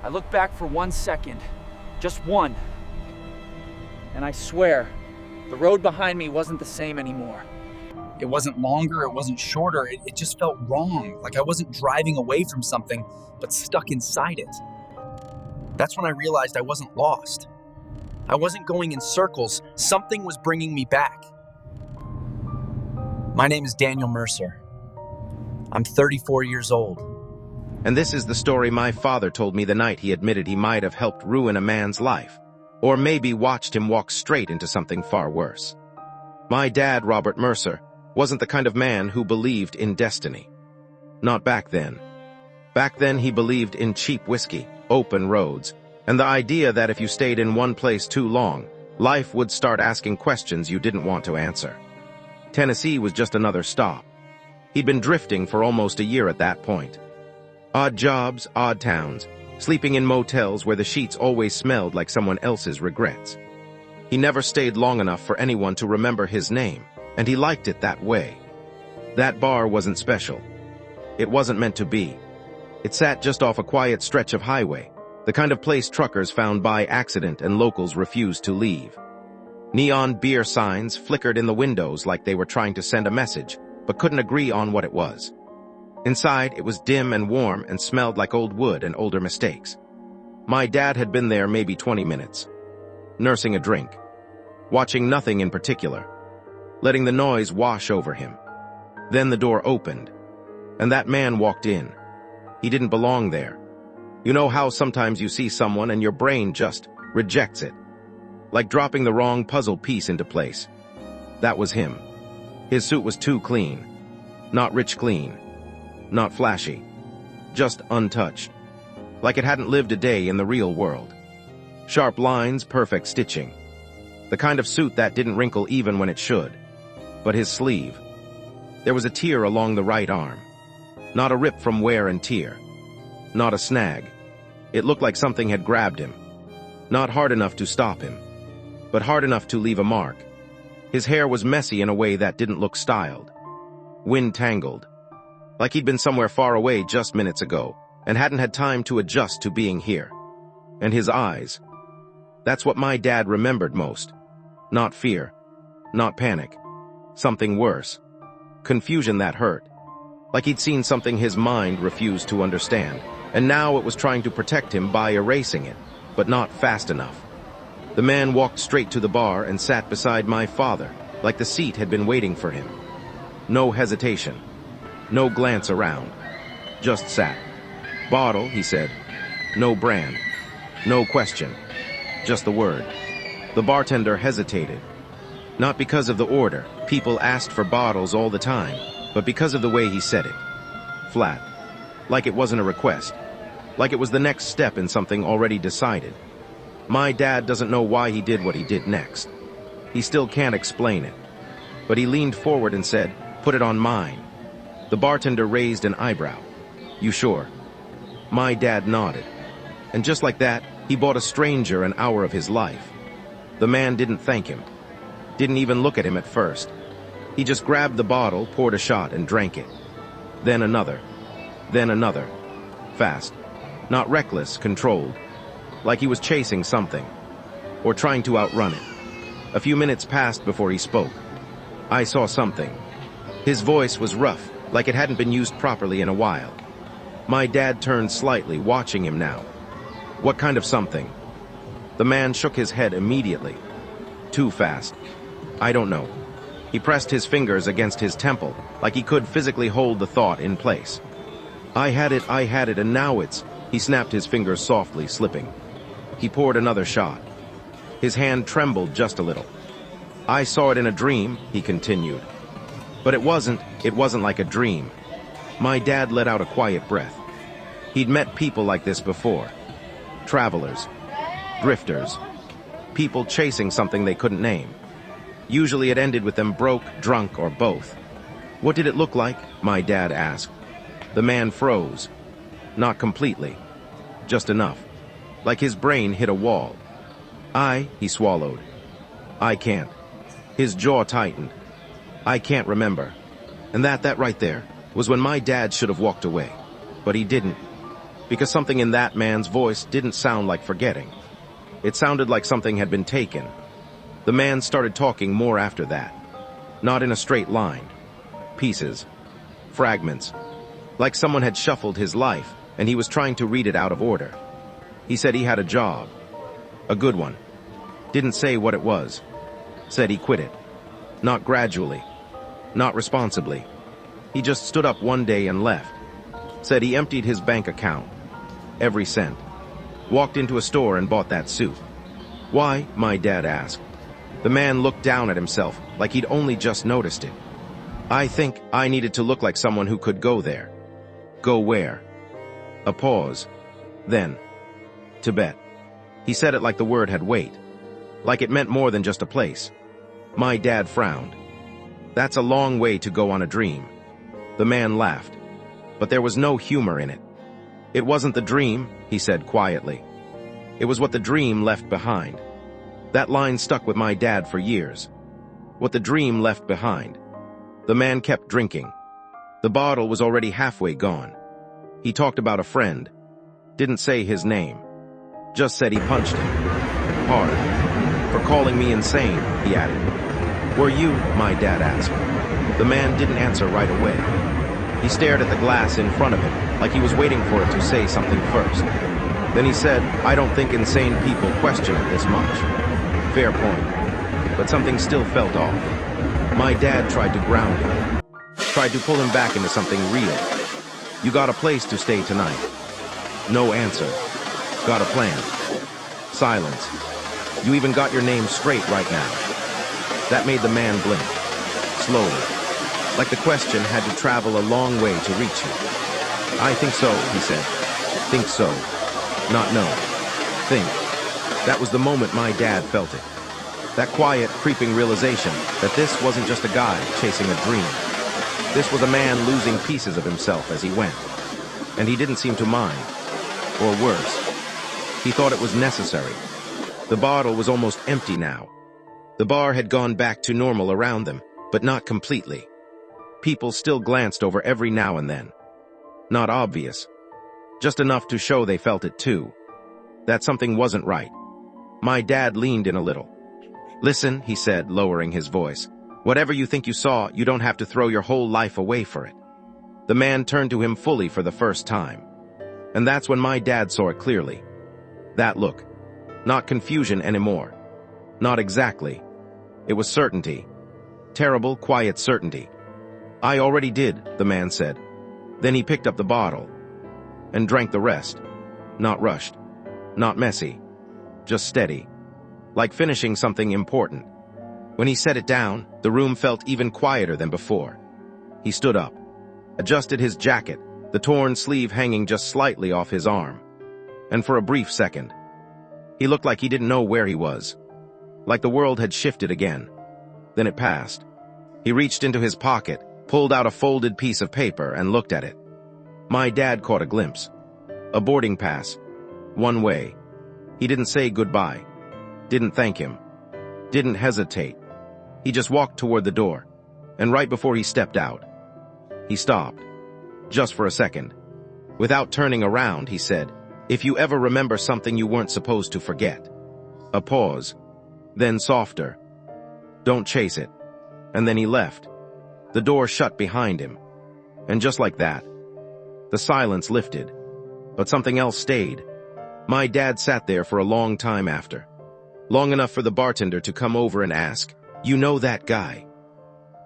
I looked back for 1 second, just one, and I swear, the road behind me wasn't the same anymore. It wasn't longer, it wasn't shorter, it just felt wrong, like I wasn't driving away from something, but stuck inside it. That's when I realized I wasn't lost. I wasn't going in circles, something was bringing me back. My name is Daniel Mercer. I'm 34 years old. And this is the story my father told me the night he admitted he might have helped ruin a man's life, or maybe watched him walk straight into something far worse. My dad, Robert Mercer, wasn't the kind of man who believed in destiny. Not back then. Back then he believed in cheap whiskey, open roads, and the idea that if you stayed in one place too long, life would start asking questions you didn't want to answer. Tennessee was just another stop. He'd been drifting for almost a year at that point. Odd jobs, odd towns, sleeping in motels where the sheets always smelled like someone else's regrets. He never stayed long enough for anyone to remember his name, and he liked it that way. That bar wasn't special. It wasn't meant to be. It sat just off a quiet stretch of highway, the kind of place truckers found by accident and locals refused to leave. Neon beer signs flickered in the windows like they were trying to send a message, but couldn't agree on what it was. Inside, it was dim and warm and smelled like old wood and older mistakes. My dad had been there maybe 20 minutes, nursing a drink, watching nothing in particular, letting the noise wash over him. Then the door opened, and that man walked in. He didn't belong there. You know how sometimes you see someone and your brain just rejects it, like dropping the wrong puzzle piece into place. That was him. His suit was too clean, not rich clean, not flashy, just untouched, like it hadn't lived a day in the real world. Sharp lines, perfect stitching, the kind of suit that didn't wrinkle even when it should. But his sleeve, there was a tear along the right arm, not a rip from wear and tear, not a snag. It looked like something had grabbed him, not hard enough to stop him, but hard enough to leave a mark. His hair was messy in a way that didn't look styled, wind-tangled, like he'd been somewhere far away just minutes ago and hadn't had time to adjust to being here. And his eyes, that's what my dad remembered most. Not fear, not panic, something worse. Confusion that hurt, like he'd seen something his mind refused to understand, and now it was trying to protect him by erasing it, but not fast enough. The man walked straight to the bar and sat beside my father, like the seat had been waiting for him. No hesitation, no glance around, just sat. Bottle, he said. No brand, no question, just the word. The bartender hesitated. Not because of the order, people asked for bottles all the time, but because of the way he said it. Flat, like it wasn't a request, like it was the next step in something already decided. My dad doesn't know why he did what he did next. He still can't explain it. But he leaned forward and said, "Put it on mine." The bartender raised an eyebrow. "You sure?" My dad nodded. And just like that, he bought a stranger an hour of his life. The man didn't thank him. Didn't even look at him at first. He just grabbed the bottle, poured a shot, and drank it. Then another. Then another. Fast. Not reckless, controlled. Like he was chasing something. Or trying to outrun it. A few minutes passed before he spoke. I saw something. His voice was rough, like it hadn't been used properly in a while. My dad turned slightly, watching him now. What kind of something? The man shook his head immediately. Too fast. I don't know. He pressed his fingers against his temple, like he could physically hold the thought in place. I had it, and now it's... He snapped his fingers softly, slipping. He poured another shot. His hand trembled just a little. I saw it in a dream, he continued. But it wasn't like a dream. My dad let out a quiet breath. He'd met people like this before. Travelers. Drifters. People chasing something they couldn't name. Usually it ended with them broke, drunk, or both. What did it look like? My dad asked. The man froze. Not completely. Just enough. Like his brain hit a wall. He swallowed. I can't. His jaw tightened. I can't remember. And that right there was when my dad should have walked away. But he didn't. because something in that man's voice didn't sound like forgetting. It sounded like something had been taken. The man started talking more after that. Not in a straight line. Pieces. Fragments. Like someone had shuffled his life, and he was trying to read it out of order. He said he had a job. A good one. Didn't say what it was. Said he quit it. Not gradually. Not responsibly. He just stood up one day and left. Said he emptied his bank account. Every cent. Walked into a store and bought that suit. Why? My dad asked. The man looked down at himself like he'd only just noticed it. I think I needed to look like someone who could go there. Go where? A pause. Then, Tibet. He said it like the word had weight. Like it meant more than just a place. My dad frowned. That's a long way to go on a dream. The man laughed. But there was no humor in it. It wasn't the dream, he said quietly. It was what the dream left behind. That line stuck with my dad for years. What the dream left behind. The man kept drinking. The bottle was already halfway gone. He talked about a friend. Didn't say his name. Just said he punched him. Hard. For calling me insane, he added. Were you? My dad asked. The man didn't answer right away. He stared at the glass in front of him, like he was waiting for it to say something first. Then he said, I don't think insane people question it this much. Fair point. But something still felt off. My dad tried to ground him. Tried to pull him back into something real. You got a place to stay tonight. No answer. Got a plan. Silence. You even got your name straight right now. That made the man blink. Slowly. Like the question had to travel a long way to reach you. I think so, he said. Think so. Not no. Think. That was the moment my dad felt it. That quiet, creeping realization that this wasn't just a guy chasing a dream. This was a man losing pieces of himself as he went. And he didn't seem to mind. Or worse. He thought it was necessary. The bottle was almost empty now. The bar had gone back to normal around them, but not completely. People still glanced over every now and then. Not obvious. Just enough to show they felt it too. That something wasn't right. My dad leaned in a little. Listen, he said, lowering his voice. Whatever you think you saw, you don't have to throw your whole life away for it. The man turned to him fully for the first time. And that's when my dad saw it clearly. That look. Not confusion anymore. Not exactly. It was certainty. Terrible, quiet certainty. I already did, the man said. Then he picked up the bottle. And drank the rest. Not rushed. Not messy. Just steady. Like finishing something important. When he set it down, the room felt even quieter than before. He stood up. Adjusted his jacket, the torn sleeve hanging just slightly off his arm. And for a brief second, he looked like he didn't know where he was. Like the world had shifted again. Then it passed. He reached into his pocket, pulled out a folded piece of paper and looked at it. My dad caught a glimpse. A boarding pass. One way. He didn't say goodbye. Didn't thank him. Didn't hesitate. He just walked toward the door. And right before he stepped out, he stopped. Just for a second. Without turning around, he said, if you ever remember something you weren't supposed to forget. A pause. Then softer. Don't chase it. And then he left. The door shut behind him. And just like that, the silence lifted. But something else stayed. My dad sat there for a long time after. Long enough for the bartender to come over and ask, you know that guy?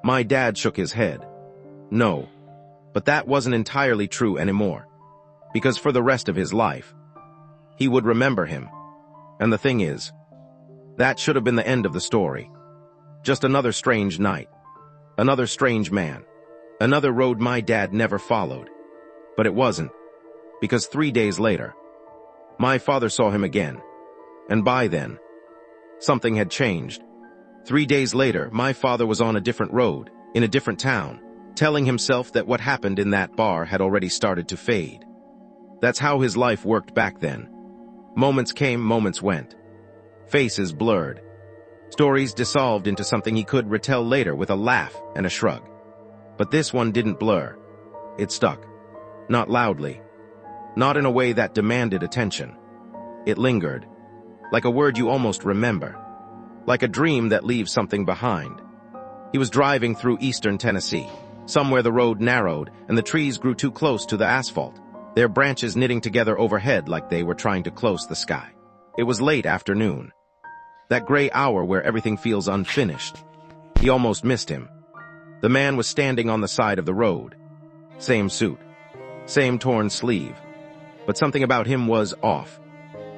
My dad shook his head. No. But that wasn't entirely true anymore. Because for the rest of his life, he would remember him. And the thing is, that should have been the end of the story. Just another strange night. Another strange man. Another road my dad never followed. But it wasn't. Because 3 days later, my father saw him again. And by then, something had changed. 3 days later, my father was on a different road, in a different town, telling himself that what happened in that bar had already started to fade. That's how his life worked back then. Moments came, moments went. Faces blurred. Stories dissolved into something he could retell later with a laugh and a shrug. But this one didn't blur. It stuck. Not loudly. Not in a way that demanded attention. It lingered, like a word you almost remember, like a dream that leaves something behind. He was driving through eastern Tennessee. Somewhere the road narrowed and the trees grew too close to the asphalt, their branches knitting together overhead like they were trying to close the sky. It was late afternoon. That gray hour where everything feels unfinished. He almost missed him. The man was standing on the side of the road. Same suit, same torn sleeve. But something about him was off.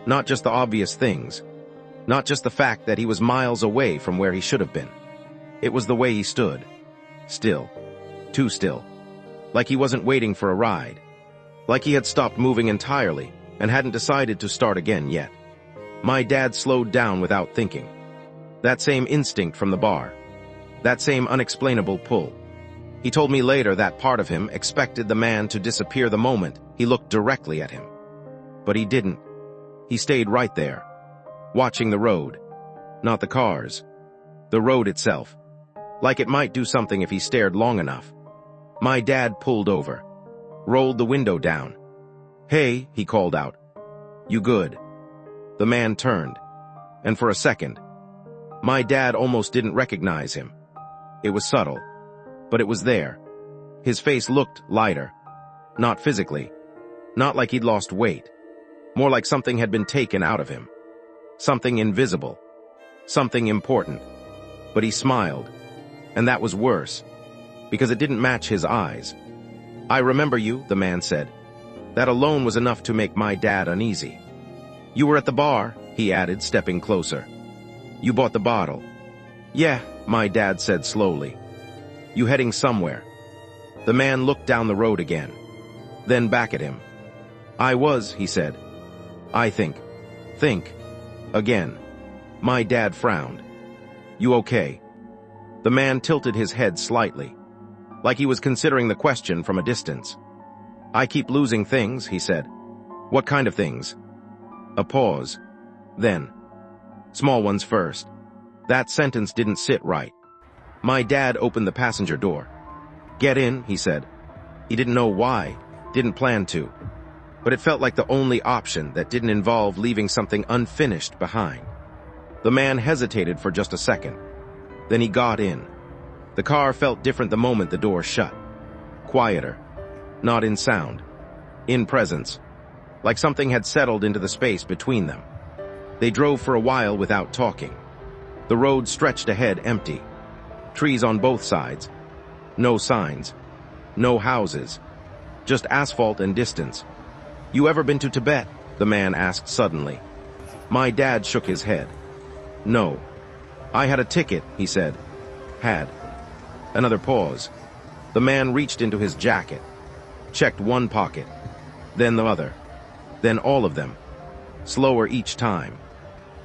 Not just the obvious things. Not just the fact that he was miles away from where he should have been. It was the way he stood. Still. Too still. Like he wasn't waiting for a ride. Like he had stopped moving entirely and hadn't decided to start again yet. My dad slowed down without thinking. That same instinct from the bar. That same unexplainable pull. He told me later that part of him expected the man to disappear the moment he looked directly at him. But he didn't. He stayed right there, watching the road. Not the cars. The road itself. Like it might do something if he stared long enough. My dad pulled over, rolled the window down. "Hey," he called out. "You good?" The man turned, and for a second, my dad almost didn't recognize him. It was subtle, but it was there. His face looked lighter. Not physically. Not like he'd lost weight. More like something had been taken out of him. Something invisible. Something important. But he smiled, and that was worse, because it didn't match his eyes. "I remember you," the man said. That alone was enough to make my dad uneasy. "You were at the bar," he added, stepping closer. "You bought the bottle." "Yeah," my dad said slowly. "You heading somewhere?" The man looked down the road again, then back at him. "I was," he said. "I think." "Think." Again. My dad frowned. "You okay?" The man tilted his head slightly, like he was considering the question from a distance. "I keep losing things," he said. "What kind of things?" A pause. Then, "Small ones first." That sentence didn't sit right. My dad opened the passenger door. "Get in," he said. He didn't know why, didn't plan to, but it felt like the only option that didn't involve leaving something unfinished behind. The man hesitated for just a second. Then he got in. The car felt different the moment the door shut. Quieter. Not in sound. In presence. Like something had settled into the space between them. They drove for a while without talking. The road stretched ahead empty. Trees on both sides. No signs. No houses. Just asphalt and distance. "You ever been to Tibet?" the man asked suddenly. My dad shook his head. "No." "I had a ticket," he said. "Had." Another pause. The man reached into his jacket. Checked one pocket. Then the other. Then all of them. Slower each time.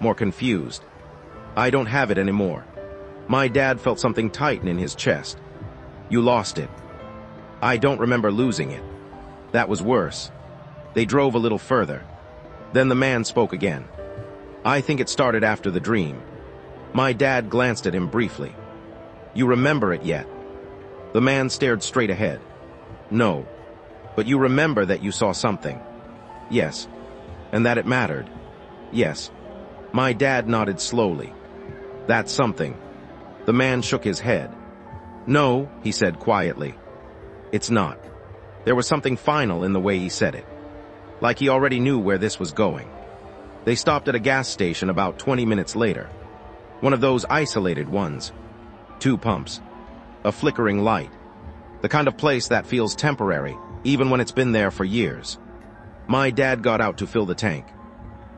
More confused. "I don't have it anymore." My dad felt something tighten in his chest. "You lost it." "I don't remember losing it." That was worse. They drove a little further. Then the man spoke again. "I think it started after the dream." My dad glanced at him briefly. "You remember it yet?" The man stared straight ahead. "No. But you remember that you saw something?" "Yes." "And that it mattered?" "Yes." My dad nodded slowly. "That's something." The man shook his head. "No," he said quietly. "It's not." There was something final in the way he said it. Like he already knew where this was going. They stopped at a gas station about 20 minutes later. One of those isolated ones. 2 pumps. A flickering light. The kind of place that feels temporary, even when it's been there for years. My dad got out to fill the tank.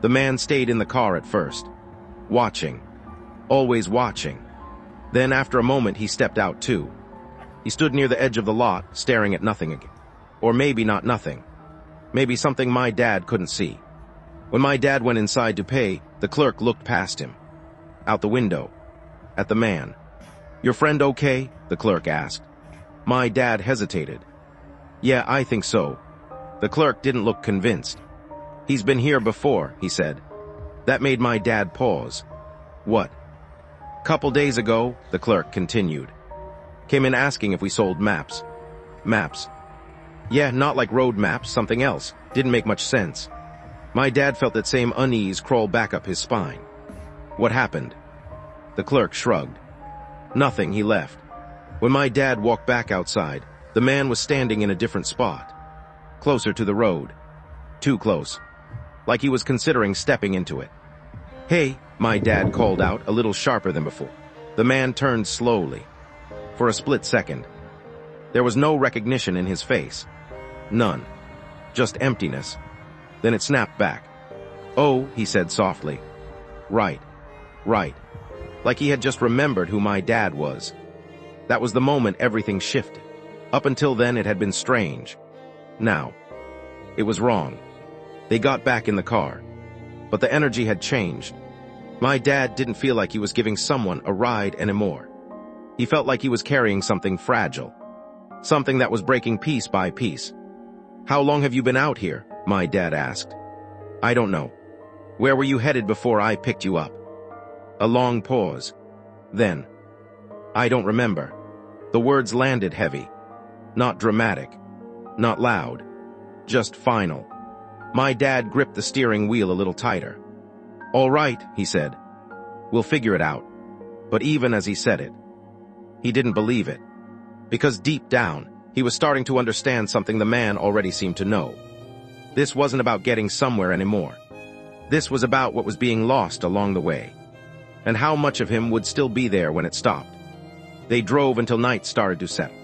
The man stayed in the car at first. Watching. Always watching. Then after a moment he stepped out too. He stood near the edge of the lot, staring at nothing again. Or maybe not nothing. Maybe something my dad couldn't see. When my dad went inside to pay, the clerk looked past him. Out the window. At the man. "Your friend okay?" the clerk asked. My dad hesitated. "Yeah, I think so." The clerk didn't look convinced. "He's been here before," he said. That made my dad pause. "What?" "Couple days ago," the clerk continued. "Came in asking if we sold maps." "Maps?" "Yeah, not like road maps, something else. Didn't make much sense. My dad felt that same unease crawl back up his spine. What happened? The clerk shrugged. Nothing, he left. When my dad walked back outside, the man was standing in a different spot. Closer to the road. Too close. Like he was considering stepping into it. "Hey," my dad called out, a little sharper than before. The man turned slowly. For a split second. There was no recognition in his face. None. Just emptiness. Then it snapped back. "Oh," he said softly. Right. Like he had just remembered who my dad was. That was the moment everything shifted. Up until then, it had been strange. Now, it was wrong. They got back in the car. But the energy had changed. My dad didn't feel like he was giving someone a ride anymore. He felt like he was carrying something fragile. Something that was breaking piece by piece. "How long have you been out here?" my dad asked. "I don't know." "Where were you headed before I picked you up?" A long pause. Then, "I don't remember." The words landed heavy. Not dramatic. Not loud. Just final. My dad gripped the steering wheel a little tighter. "All right," he said. "We'll figure it out." But even as he said it, he didn't believe it. Because deep down, he was starting to understand something the man already seemed to know. This wasn't about getting somewhere anymore. This was about what was being lost along the way. And how much of him would still be there when it stopped. They drove until night started to settle.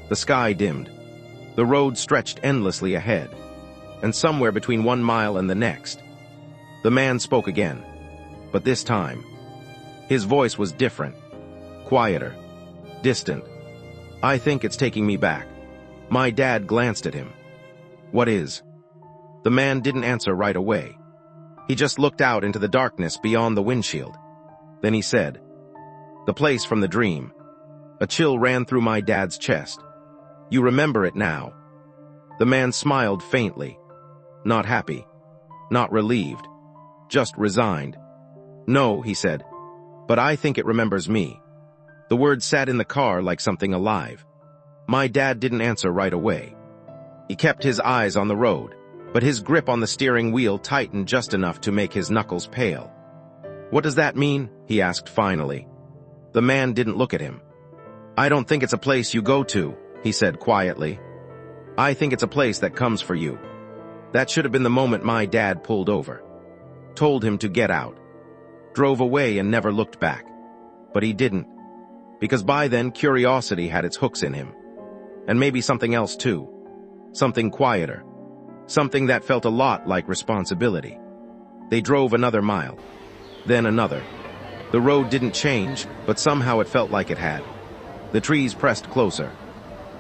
The sky dimmed. The road stretched endlessly ahead. And somewhere between 1 mile and the next, the man spoke again. But this time, his voice was different. Quieter. Distant. "I think it's taking me back." My dad glanced at him. "What is?" The man didn't answer right away. He just looked out into the darkness beyond the windshield. Then he said, "The place from the dream." A chill ran through my dad's chest. "You remember it now." The man smiled faintly. Not happy. Not relieved. Just resigned. "No," he said, "but I think it remembers me." The word sat in the car like something alive. My dad didn't answer right away. He kept his eyes on the road, but his grip on the steering wheel tightened just enough to make his knuckles pale. "What does that mean?" he asked finally. The man didn't look at him. "I don't think it's a place you go to," he said quietly. "I think it's a place that comes for you." That should have been the moment my dad pulled over. Told him to get out. Drove away and never looked back. But he didn't. Because by then, curiosity had its hooks in him. And maybe something else too. Something quieter. Something that felt a lot like responsibility. They drove another mile. Then another. The road didn't change, but somehow it felt like it had. The trees pressed closer.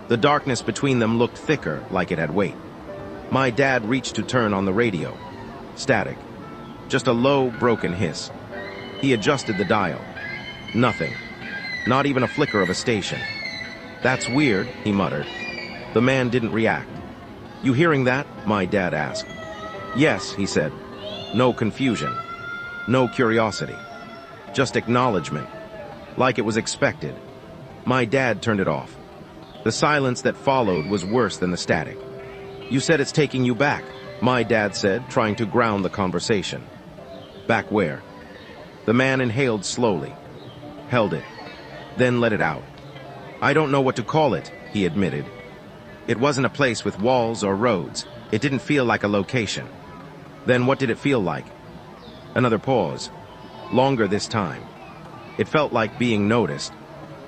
The darkness between them looked thicker, like it had weight. My dad reached to turn on the radio. Static. Just a low, broken hiss. He adjusted the dial. Nothing. Not even a flicker of a station. "That's weird," he muttered. The man didn't react. "You hearing that?" my dad asked. "Yes," he said. No confusion. No curiosity. Just acknowledgement. Like it was expected. My dad turned it off. The silence that followed was worse than the static. "You said it's taking you back," my dad said, trying to ground the conversation. "Back where?" The man inhaled slowly. Held it. Then let it out. "I don't know what to call it," he admitted. It wasn't a place with walls or roads. It didn't feel like a location. Then what did it feel like? Another pause. Longer this time. It felt like being noticed.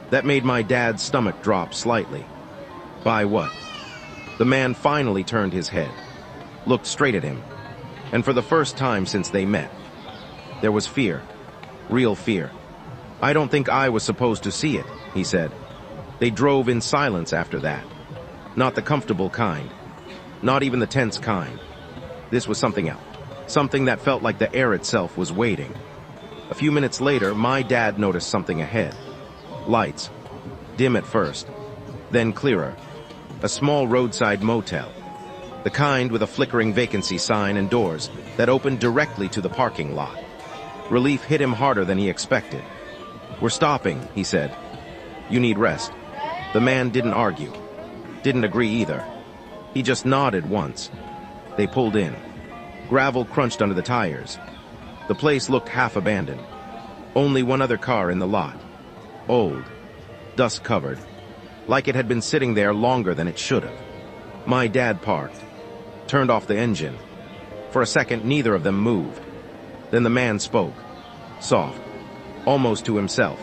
That made my dad's stomach drop slightly. By what? The man finally turned his head. Looked straight at him. And for the first time since they met, there was fear. Real fear. "I don't think I was supposed to see it," he said. They drove in silence after that. Not the comfortable kind. Not even the tense kind. This was something else. Something that felt like the air itself was waiting. A few minutes later, my dad noticed something ahead. Lights. Dim at first. Then clearer. A small roadside motel. The kind with a flickering vacancy sign and doors that opened directly to the parking lot. Relief hit him harder than he expected. "We're stopping," he said. "You need rest." The man didn't argue. Didn't agree either. He just nodded once. They pulled in. Gravel crunched under the tires. The place looked half abandoned. Only one other car in the lot. Old. Dust-covered. Like it had been sitting there longer than it should have. My dad parked. Turned off the engine. For a second, neither of them moved. Then the man spoke. Soft. Almost to himself.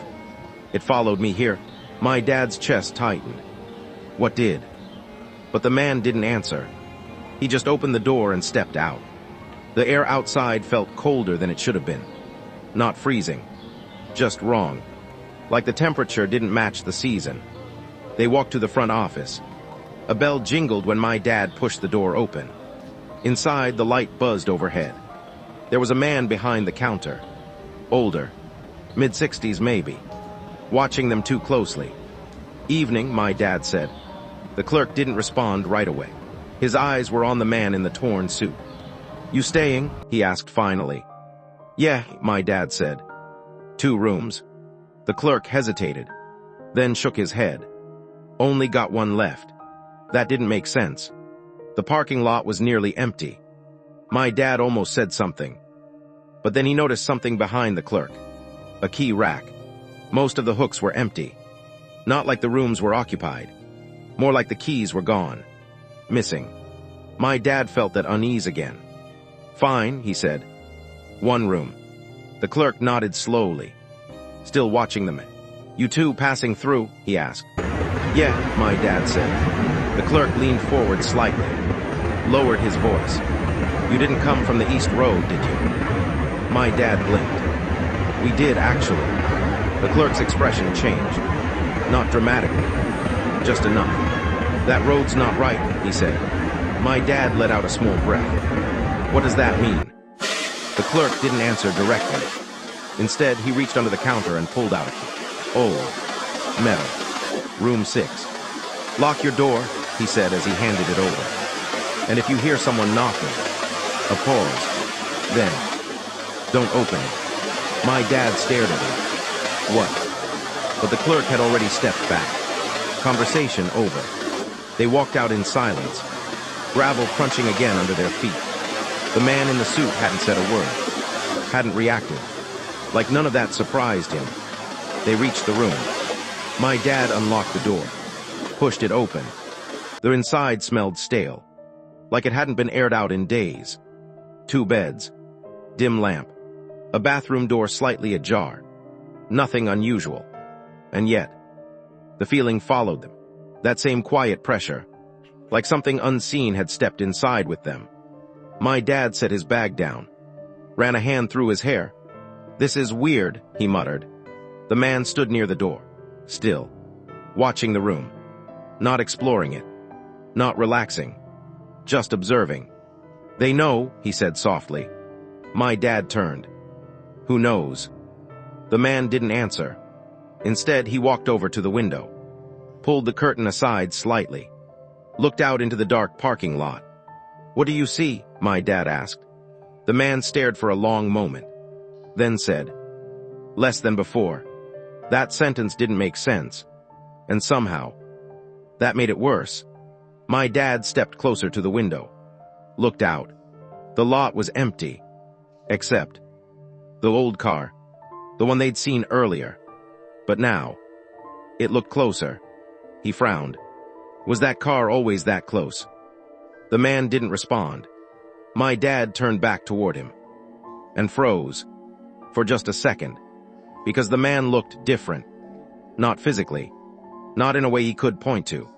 It followed me here. My dad's chest tightened. What did? But the man didn't answer. He just opened the door and stepped out. The air outside felt colder than it should have been. Not freezing. Just wrong. Like the temperature didn't match the season. They walked to the front office. A bell jingled when my dad pushed the door open. Inside, the light buzzed overhead. There was a man behind the counter. Older. Mid-60s maybe. Watching them too closely. Evening, my dad said. The clerk didn't respond right away. His eyes were on the man in the torn suit. You staying? He asked finally. Yeah, my dad said. 2 rooms. The clerk hesitated, then shook his head. Only got one left. That didn't make sense. The parking lot was nearly empty. My dad almost said something. But then he noticed something behind the clerk. A key rack. Most of the hooks were empty. Not like the rooms were occupied. More like the keys were gone. Missing. My dad felt that unease again. Fine, he said. 1 room. The clerk nodded slowly, still watching them. You two passing through? He asked. Yeah, my dad said. The clerk leaned forward slightly, lowered his voice. You didn't come from the East Road, did you? My dad blinked. We did, actually. The clerk's expression changed. Not dramatically, just enough. That road's not right, he said. My dad let out a small breath. What does that mean? The clerk didn't answer directly. Instead, he reached under the counter and pulled out a key. Old. Metal. Room 6. Lock your door, he said as he handed it over. And if you hear someone knocking, a pause. Then, don't open it. My dad stared at him. What? But the clerk had already stepped back. Conversation over. They walked out in silence, gravel crunching again under their feet. The man in the suit hadn't said a word, hadn't reacted. Like none of that surprised him. They reached the room. My dad unlocked the door, pushed it open. The inside smelled stale, like it hadn't been aired out in days. 2 beds, dim lamp, a bathroom door slightly ajar. Nothing unusual. And yet, the feeling followed them. That same quiet pressure, like something unseen had stepped inside with them. My dad set his bag down, ran a hand through his hair. This is weird, he muttered. The man stood near the door, still, watching the room, not exploring it, not relaxing, just observing. They know, he said softly. My dad turned. Who knows? The man didn't answer. Instead, he walked over to the window, pulled the curtain aside slightly, looked out into the dark parking lot. What do you see? My dad asked. The man stared for a long moment, then said, less than before. That sentence didn't make sense, and somehow, that made it worse. My dad stepped closer to the window, looked out. The lot was empty, except the old car, the one they'd seen earlier. But now, it looked closer. He frowned. Was that car always that close? The man didn't respond. My dad turned back toward him and froze for just a second, because the man looked different. Not physically, not in a way he could point to,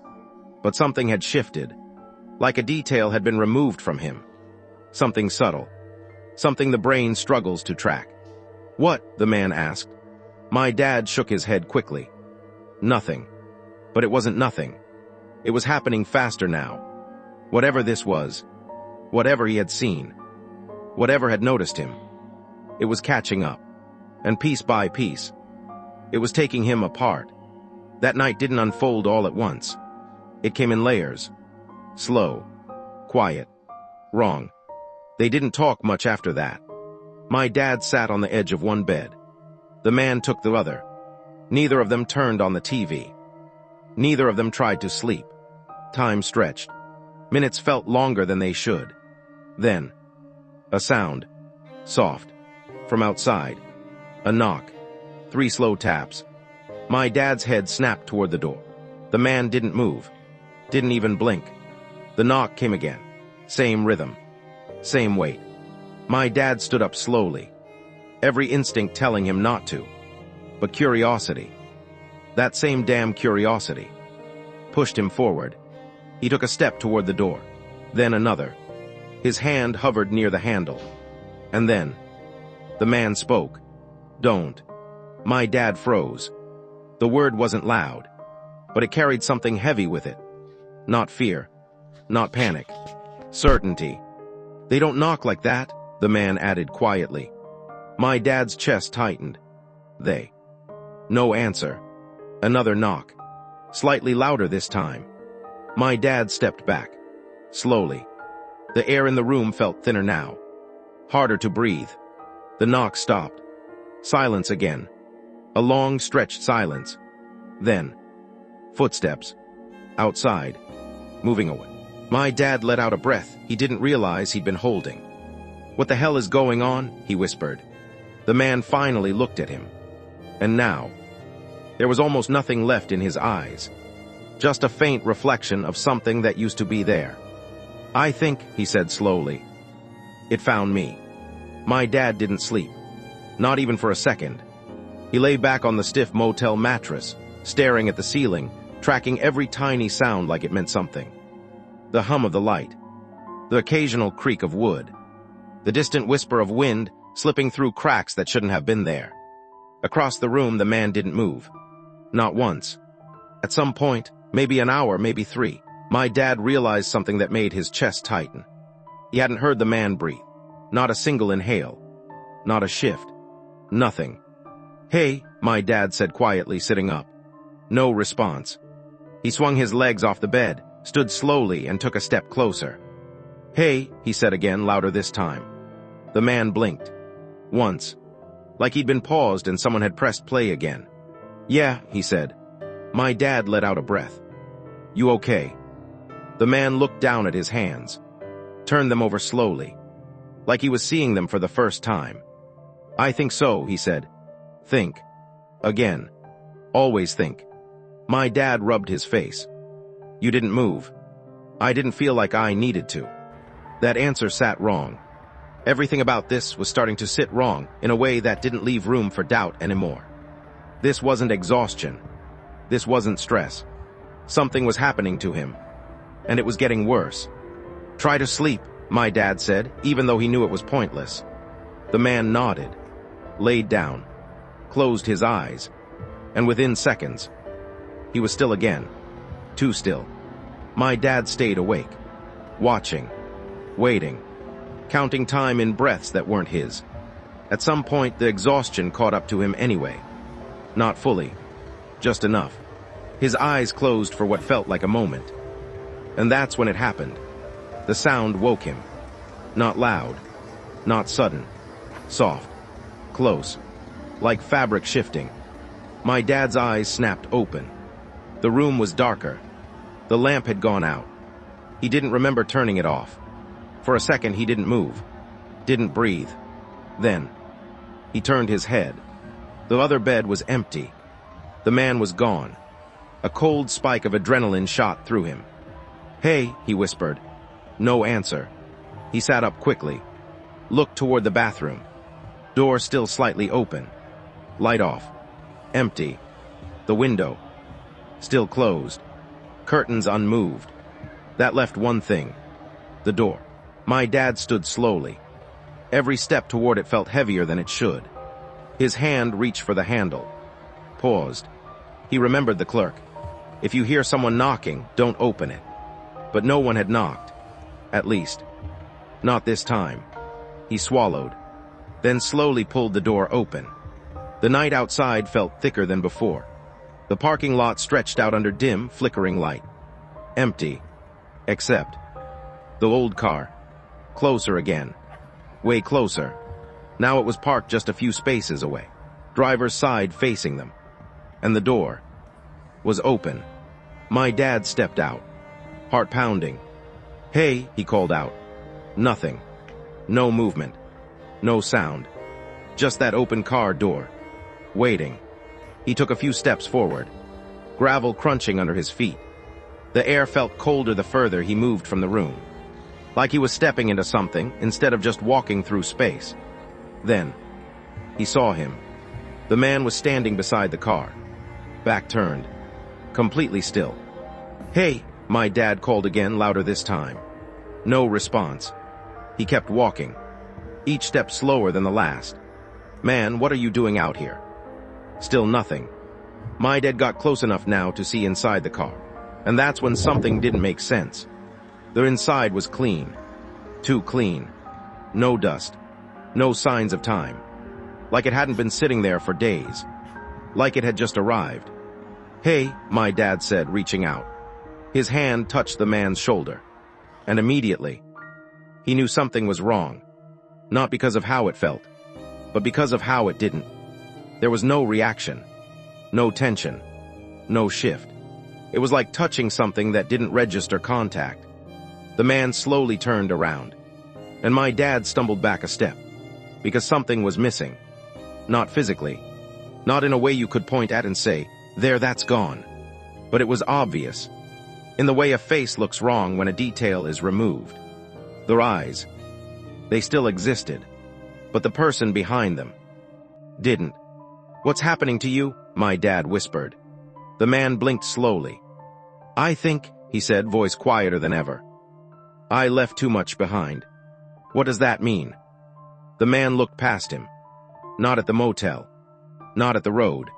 but something had shifted, like a detail had been removed from him. Something subtle, something the brain struggles to track. What? The man asked. My dad shook his head quickly. Nothing. But it wasn't nothing. It was happening faster now. Whatever this was, whatever he had seen, whatever had noticed him, it was catching up. And piece by piece, it was taking him apart. That night didn't unfold all at once. It came in layers. Slow. Quiet. Wrong. They didn't talk much after that. My dad sat on the edge of one bed. The man took the other. Neither of them turned on the TV. Neither of them tried to sleep. Time stretched. Minutes felt longer than they should. Then, a sound, soft, from outside. A knock. 3 slow taps. My dad's head snapped toward the door. The man didn't move. Didn't even blink. The knock came again. Same rhythm. Same weight. My dad stood up slowly. Every instinct telling him not to. But curiosity. That same damn curiosity. Pushed him forward. He took a step toward the door. Then another. His hand hovered near the handle. And then, the man spoke. Don't. My dad froze. The word wasn't loud, but it carried something heavy with it. Not fear. Not panic. Certainty. They don't knock like that, the man added quietly. My dad's chest tightened. They. No answer. Another knock. Slightly louder this time. My dad stepped back. Slowly. The air in the room felt thinner now. Harder to breathe. The knock stopped. Silence again. A long, stretched silence. Then, footsteps. Outside. Moving away. My dad let out a breath he didn't realize he'd been holding. What the hell is going on? He whispered. The man finally looked at him. And now, there was almost nothing left in his eyes. Just a faint reflection of something that used to be there. I think, he said slowly, it found me. My dad didn't sleep. Not even for a second. He lay back on the stiff motel mattress, staring at the ceiling, tracking every tiny sound like it meant something. The hum of the light. The occasional creak of wood. The distant whisper of wind slipping through cracks that shouldn't have been there. Across the room, the man didn't move. Not once. At some point, maybe an hour, maybe 3, my dad realized something that made his chest tighten. He hadn't heard the man breathe. Not a single inhale. Not a shift. Nothing. Hey, my dad said quietly, sitting up. No response. He swung his legs off the bed, stood slowly, and took a step closer. Hey, he said again, louder this time. The man blinked. Once. Like he'd been paused and someone had pressed play again. Yeah, he said. My dad let out a breath. You okay? The man looked down at his hands. Turned them over slowly. Like he was seeing them for the first time. I think so, he said. Think. Again. Always think. My dad rubbed his face. You didn't move. I didn't feel like I needed to. That answer sat wrong. Everything about this was starting to sit wrong in a way that didn't leave room for doubt anymore. This wasn't exhaustion. This wasn't stress. Something was happening to him. And it was getting worse. Try to sleep, my dad said, even though he knew it was pointless. The man nodded, laid down, closed his eyes, and within seconds, he was still again. Too still. My dad stayed awake, watching, waiting, counting time in breaths that weren't his. At some point, the exhaustion caught up to him anyway. Not fully, just enough. His eyes closed for what felt like a moment. And that's when it happened. The sound woke him. Not loud, not sudden, soft, close, like fabric shifting. My dad's eyes snapped open. The room was darker. The lamp had gone out. He didn't remember turning it off. For a second, he didn't move, didn't breathe. Then, he turned his head. The other bed was empty. The man was gone. A cold spike of adrenaline shot through him. Hey, he whispered. No answer. He sat up quickly, looked toward the bathroom. Door still slightly open. Light off. Empty. The window. Still closed. Curtains unmoved. That left one thing. The door. My dad stood slowly. Every step toward it felt heavier than it should. His hand reached for the handle. Paused. He remembered the clerk. If you hear someone knocking, don't open it. But no one had knocked. At least. Not this time. He swallowed. Then slowly pulled the door open. The night outside felt thicker than before. The parking lot stretched out under dim, flickering light. Empty. Except the old car. Closer again. Way closer. Now it was parked just a few spaces away. Driver's side facing them. And the door was open. My dad stepped out. Heart pounding. Hey, he called out. Nothing. No movement. No sound. Just that open car door. Waiting. He took a few steps forward, gravel crunching under his feet. The air felt colder the further he moved from the room, like he was stepping into something instead of just walking through space. Then, he saw him. The man was standing beside the car, back turned, completely still. "Hey," my dad called again, louder this time. No response. He kept walking, each step slower than the last. "Man, what are you doing out here?" Still nothing. My dad got close enough now to see inside the car, and that's when something didn't make sense. The inside was clean. Too clean. No dust. No signs of time. Like it hadn't been sitting there for days. Like it had just arrived. "Hey," my dad said, reaching out. His hand touched the man's shoulder. And immediately, he knew something was wrong. Not because of how it felt, but because of how it didn't. There was no reaction. No tension. No shift. It was like touching something that didn't register contact. The man slowly turned around, and my dad stumbled back a step, because something was missing. Not physically. Not in a way you could point at and say, "There, that's gone." But it was obvious. In the way a face looks wrong when a detail is removed. Their eyes. They still existed, but the person behind them didn't. "What's happening to you?" my dad whispered. The man blinked slowly. "I think," he said, voice quieter than ever, "I left too much behind." "What does that mean?" The man looked past him. Not at the motel. Not at the road.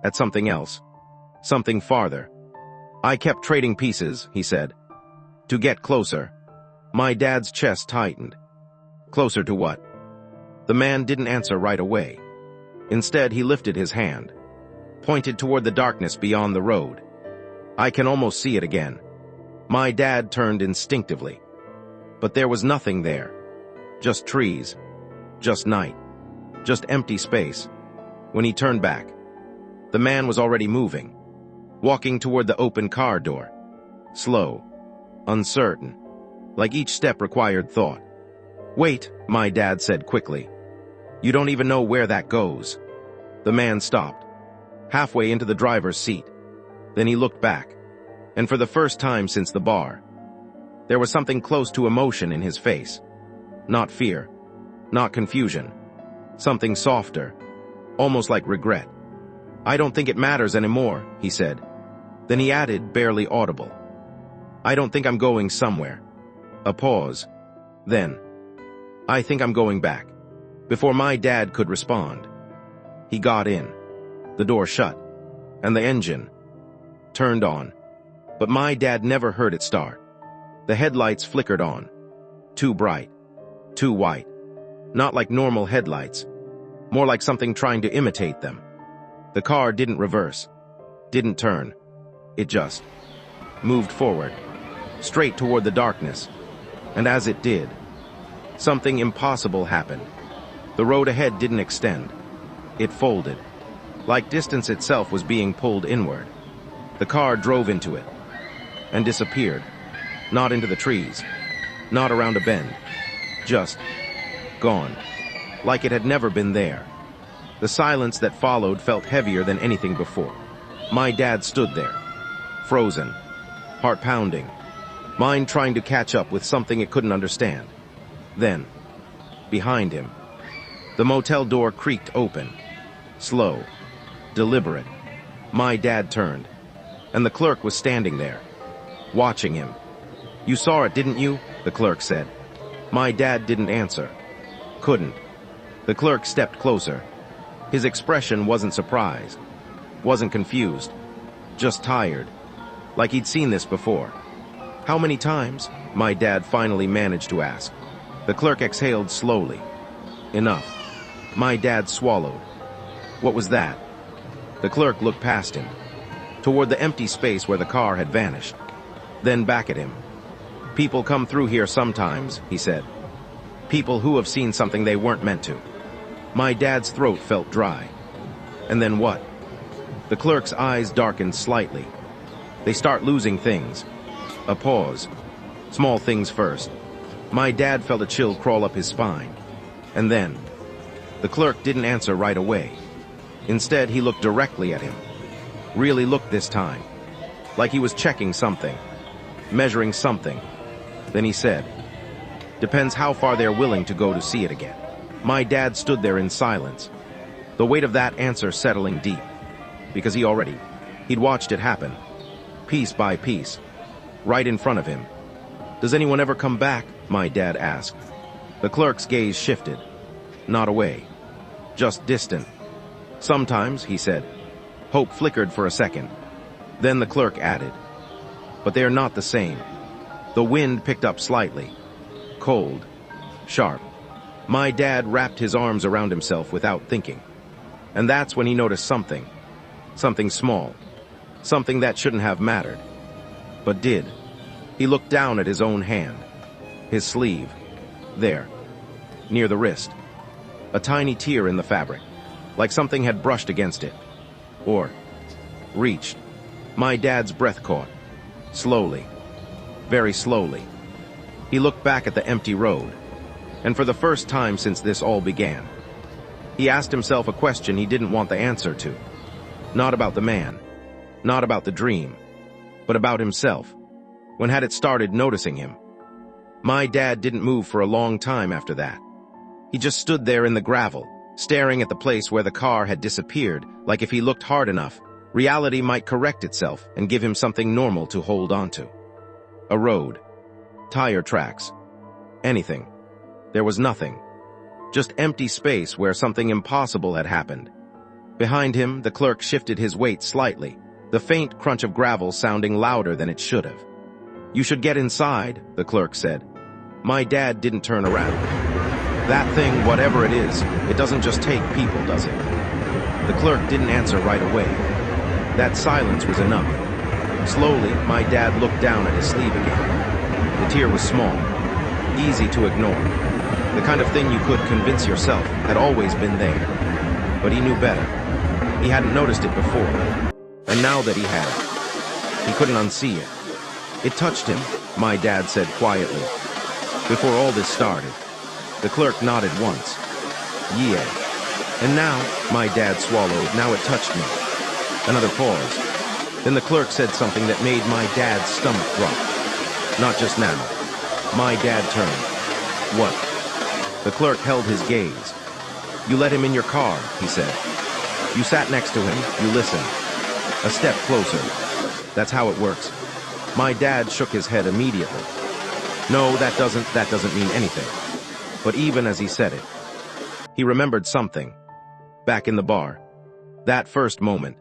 At something else. Something farther. "I kept trading pieces," he said. "To get closer." My dad's chest tightened. Closer to what? The man didn't answer right away. Instead, he lifted his hand, pointed toward the darkness beyond the road. I can almost see it again. My dad turned instinctively. But there was nothing there. Just trees. Just night. Just empty space. When he turned back, the man was already moving, walking toward the open car door. Slow. Uncertain. Like each step required thought. "Wait," my dad said quickly. "You don't even know where that goes." The man stopped, halfway into the driver's seat. Then he looked back, and for the first time since the bar, there was something close to emotion in his face. Not fear, not confusion. Something softer, almost like regret. "I don't think it matters anymore," he said. Then he added, barely audible, "I don't think I'm going somewhere." A pause. Then, "I think I'm going back." Before my dad could respond, he got in. The door shut, and the engine turned on. But my dad never heard it start. The headlights flickered on. Too bright. Too white. Not like normal headlights. More like something trying to imitate them. The car didn't reverse. Didn't turn. It just moved forward, straight toward the darkness. And as it did, something impossible happened. The road ahead didn't extend. It folded, like distance itself was being pulled inward. The car drove into it and disappeared. Not into the trees, not around a bend. Just gone, like it had never been there. The silence that followed felt heavier than anything before. My dad stood there, frozen, heart pounding, mind trying to catch up with something it couldn't understand. Then, behind him, the motel door creaked open. Slow, deliberate. My dad turned, and the clerk was standing there, watching him. "You saw it, didn't you?" the clerk said. My dad didn't answer. Couldn't. The clerk stepped closer. His expression wasn't surprised, wasn't confused, just tired, like he'd seen this before. "How many times?" my dad finally managed to ask. The clerk exhaled slowly. "Enough." My dad swallowed. What was that? The clerk looked past him, toward the empty space where the car had vanished, then back at him. "People come through here sometimes," he said. "People who have seen something they weren't meant to." My dad's throat felt dry. And then what? The clerk's eyes darkened slightly. They start losing things. A pause. Small things first. My dad felt a chill crawl up his spine. And then, the clerk didn't answer right away. Instead, he looked directly at him. Really looked this time. Like he was checking something. Measuring something. Then he said, "Depends how far they're willing to go to see it again." My dad stood there in silence. The weight of that answer settling deep. Because he'd watched it happen. Piece by piece. Right in front of him. "Does anyone ever come back?" my dad asked. The clerk's gaze shifted. Not away. Just distant. "Sometimes," he said. Hope flickered for a second. Then the clerk added, "But they are not the same." The wind picked up slightly. Cold. Sharp. My dad wrapped his arms around himself without thinking. And that's when he noticed something. Something small. Something that shouldn't have mattered. But did. He looked down at his own hand. His sleeve. There. Near the wrist. A tiny tear in the fabric. Like something had brushed against it. Or reached. My dad's breath caught. Slowly. Very slowly. He looked back at the empty road. And for the first time since this all began, he asked himself a question he didn't want the answer to. Not about the man. Not about the dream. But about himself. When had it started noticing him? My dad didn't move for a long time after that. He just stood there in the gravel, staring at the place where the car had disappeared, like if he looked hard enough, reality might correct itself and give him something normal to hold onto. A road. Tire tracks. Anything. There was nothing. Just empty space where something impossible had happened. Behind him, the clerk shifted his weight slightly, the faint crunch of gravel sounding louder than it should have. "You should get inside," the clerk said. My dad didn't turn around. "That thing, whatever it is, it doesn't just take people, does it?" The clerk didn't answer right away. That silence was enough. Slowly, my dad looked down at his sleeve again. The tear was small, easy to ignore. The kind of thing you could convince yourself had always been there. But he knew better. He hadn't noticed it before. And now that he had, he couldn't unsee it. "It touched him," my dad said quietly. Before all this started, the clerk nodded once. "Yeah." "And now," my dad swallowed, "now it touched me." Another pause. Then the clerk said something that made my dad's stomach drop. "Not just now." My dad turned. "What?" The clerk held his gaze. "You let him in your car," he said. "You sat next to him, you listened. A step closer. That's how it works." My dad shook his head immediately. "No, that doesn't mean anything." But even as he said it, he remembered something. Back in the bar. That first moment.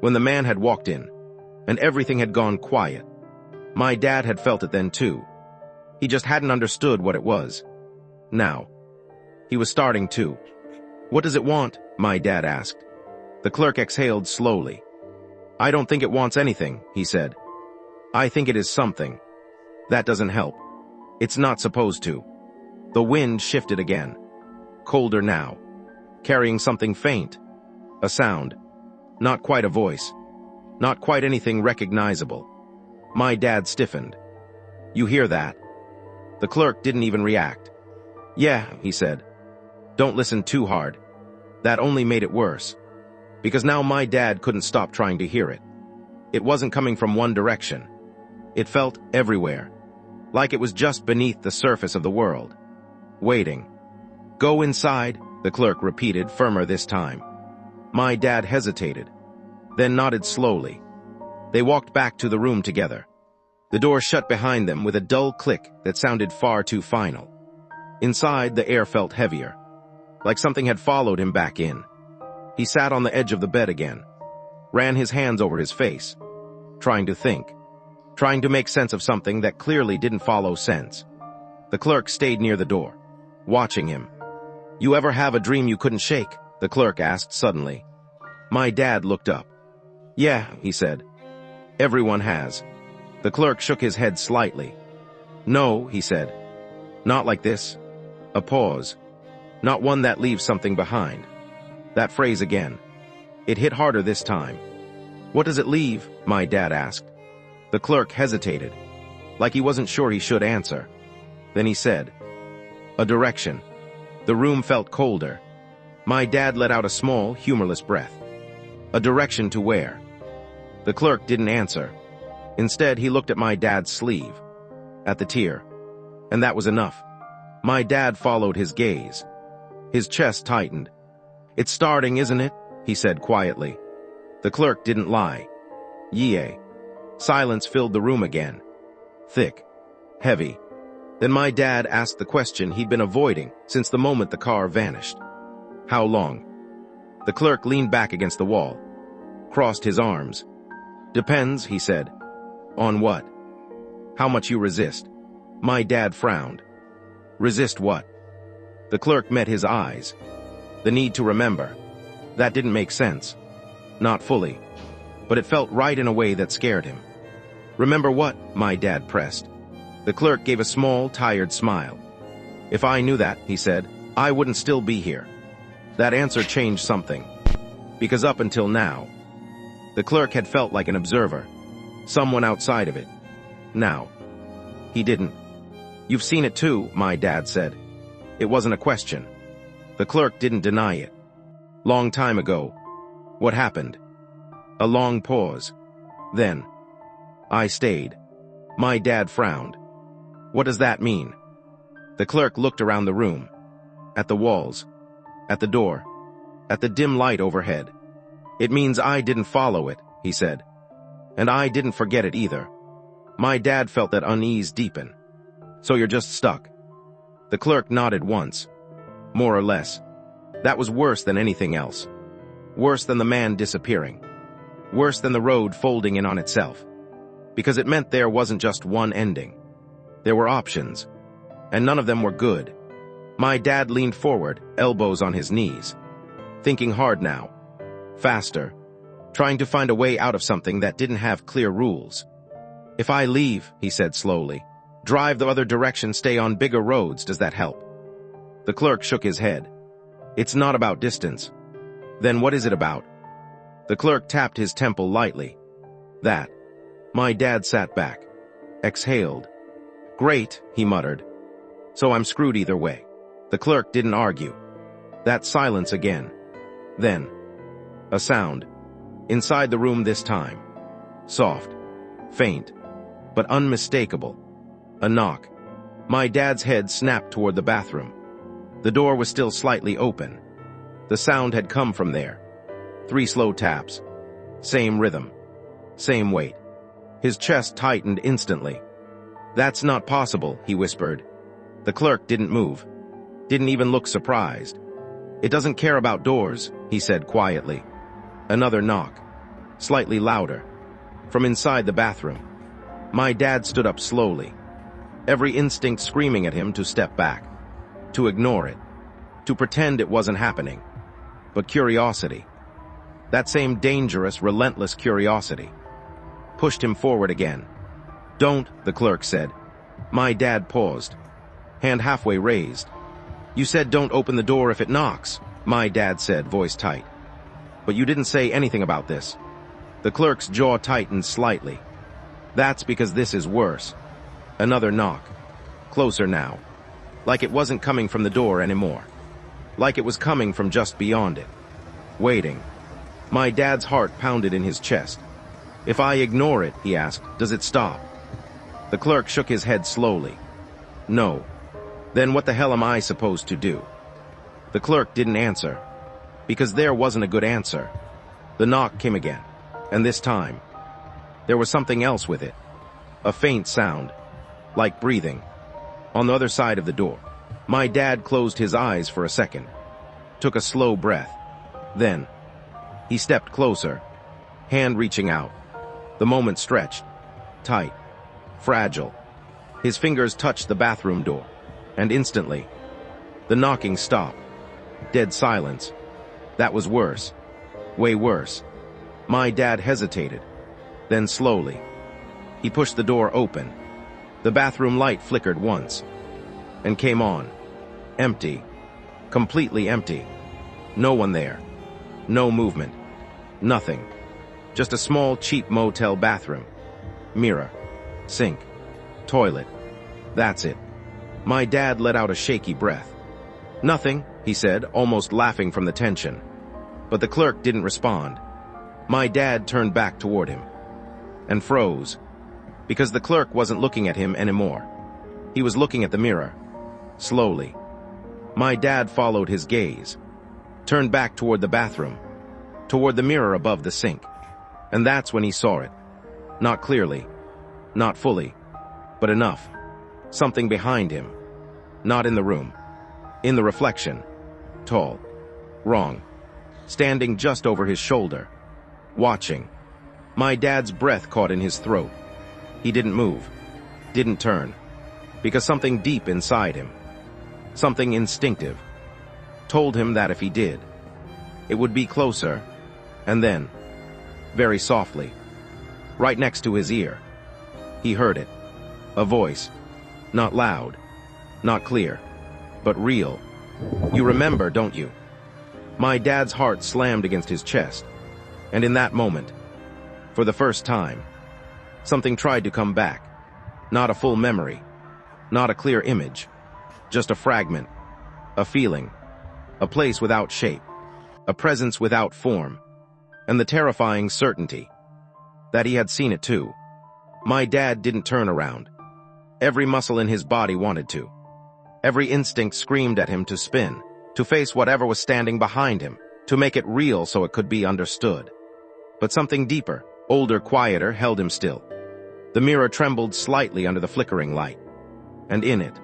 When the man had walked in, and everything had gone quiet. My dad had felt it then too. He just hadn't understood what it was. Now. He was starting to. "What does it want?" my dad asked. The clerk exhaled slowly. "I don't think it wants anything," he said. "I think it is something. That doesn't help. It's not supposed to." The wind shifted again. Colder now. Carrying something faint. A sound. Not quite a voice. Not quite anything recognizable. My dad stiffened. "You hear that?" The clerk didn't even react. "Yeah," he said. "Don't listen too hard." That only made it worse. Because now my dad couldn't stop trying to hear it. It wasn't coming from one direction. It felt everywhere. Like it was just beneath the surface of the world. Waiting. "Go inside," the clerk repeated, firmer this time. My dad hesitated, then nodded slowly. They walked back to the room together. The door shut behind them with a dull click that sounded far too final. Inside, the air felt heavier, like something had followed him back in. He sat on the edge of the bed again, ran his hands over his face, trying to think, trying to make sense of something that clearly didn't follow sense. The clerk stayed near the door, watching him. "You ever have a dream you couldn't shake?" the clerk asked suddenly. My dad looked up. "Yeah," he said. "Everyone has." The clerk shook his head slightly. "No," he said. "Not like this." A pause. Not one that leaves something behind. That phrase again. It hit harder this time. "What does it leave?" my dad asked. The clerk hesitated, like he wasn't sure he should answer. Then he said, "A direction." The room felt colder. My dad let out a small, humorless breath. A direction to where? The clerk didn't answer. Instead, he looked at my dad's sleeve, at the tear. And that was enough. My dad followed his gaze. His chest tightened. "It's starting, isn't it?" he said quietly. The clerk didn't lie. Yea. Silence filled the room again. Thick. Heavy. Then my dad asked the question he'd been avoiding since the moment the car vanished. "How long?" The clerk leaned back against the wall, crossed his arms. "Depends," he said. "On what?" "How much you resist." My dad frowned. "Resist what?" The clerk met his eyes. The need to remember. That didn't make sense. Not fully. But it felt right in a way that scared him. "Remember what?" my dad pressed. The clerk gave a small, tired smile. "If I knew that," he said, "I wouldn't still be here." That answer changed something. Because up until now, the clerk had felt like an observer, someone outside of it. Now, he didn't. "You've seen it too," my dad said. It wasn't a question. The clerk didn't deny it. "Long time ago." "What happened?" A long pause. Then, "I stayed." My dad frowned. "What does that mean?" The clerk looked around the room, at the walls, at the door, at the dim light overhead. "It means I didn't follow it," he said. "And I didn't forget it either." My dad felt that unease deepen. "So you're just stuck?" The clerk nodded once. "More or less." That was worse than anything else. Worse than the man disappearing. Worse than the road folding in on itself. Because it meant there wasn't just one ending. There were options. And none of them were good. My dad leaned forward, elbows on his knees. Thinking hard now. Faster. Trying to find a way out of something that didn't have clear rules. "If I leave," he said slowly, "drive the other direction, stay on bigger roads, does that help?" The clerk shook his head. "It's not about distance." "Then what is it about?" The clerk tapped his temple lightly. "That." My dad sat back. Exhaled. "Great," he muttered. "So I'm screwed either way." The clerk didn't argue. That silence again. Then, a sound. Inside the room this time. Soft. Faint. But unmistakable. A knock. My dad's head snapped toward the bathroom. The door was still slightly open. The sound had come from there. 3 slow taps. Same rhythm. Same weight. His chest tightened instantly. "That's not possible," he whispered. The clerk didn't move. Didn't even look surprised. "It doesn't care about doors," he said quietly. Another knock. Slightly louder. From inside the bathroom. My dad stood up slowly. Every instinct screaming at him to step back. To ignore it. To pretend it wasn't happening. But curiosity. That same dangerous, relentless curiosity. Pushed him forward again. "Don't," the clerk said. My dad paused. Hand halfway raised. "You said don't open the door if it knocks," my dad said, voice tight. "But you didn't say anything about this." The clerk's jaw tightened slightly. "That's because this is worse." Another knock. Closer now. Like it wasn't coming from the door anymore. Like it was coming from just beyond it. Waiting. My dad's heart pounded in his chest. "If I ignore it," he asked, "does it stop?" The clerk shook his head slowly. "No." "Then what the hell am I supposed to do?" The clerk didn't answer. Because there wasn't a good answer. The knock came again. And this time, there was something else with it. A faint sound. Like breathing. On the other side of the door. My dad closed his eyes for a second. Took a slow breath. Then, he stepped closer. Hand reaching out. The moment stretched. Tight. Fragile. His fingers touched the bathroom door. And instantly, the knocking stopped. Dead silence. That was worse. Way worse. My dad hesitated. Then slowly, he pushed the door open. The bathroom light flickered once. And came on. Empty. Completely empty. No one there. No movement. Nothing. Just a small, cheap motel bathroom. Mirror. Sink. Toilet. That's it. My dad let out a shaky breath. "Nothing," he said, almost laughing from the tension. But the clerk didn't respond. My dad turned back toward him and froze, because the clerk wasn't looking at him anymore. He was looking at the mirror, slowly. My dad followed his gaze, turned back toward the bathroom, toward the mirror above the sink. And that's when he saw it. Not clearly, not fully, but enough. Something behind him. Not in the room. In the reflection. Tall. Wrong. Standing just over his shoulder. Watching. My dad's breath caught in his throat. He didn't move. Didn't turn. Because something deep inside him, something instinctive, told him that if he did, it would be closer, and then, very softly, right next to his ear. He heard it. A voice. Not loud, not clear, but real. "You remember, don't you?" My dad's heart slammed against his chest, and in that moment, for the first time, something tried to come back. Not a full memory, not a clear image, just a fragment, a feeling, a place without shape, a presence without form, and the terrifying certainty that he had seen it too. My dad didn't turn around. Every muscle in his body wanted to. Every instinct screamed at him to spin, to face whatever was standing behind him, to make it real so it could be understood. But something deeper, older, quieter held him still. The mirror trembled slightly under the flickering light. And in it,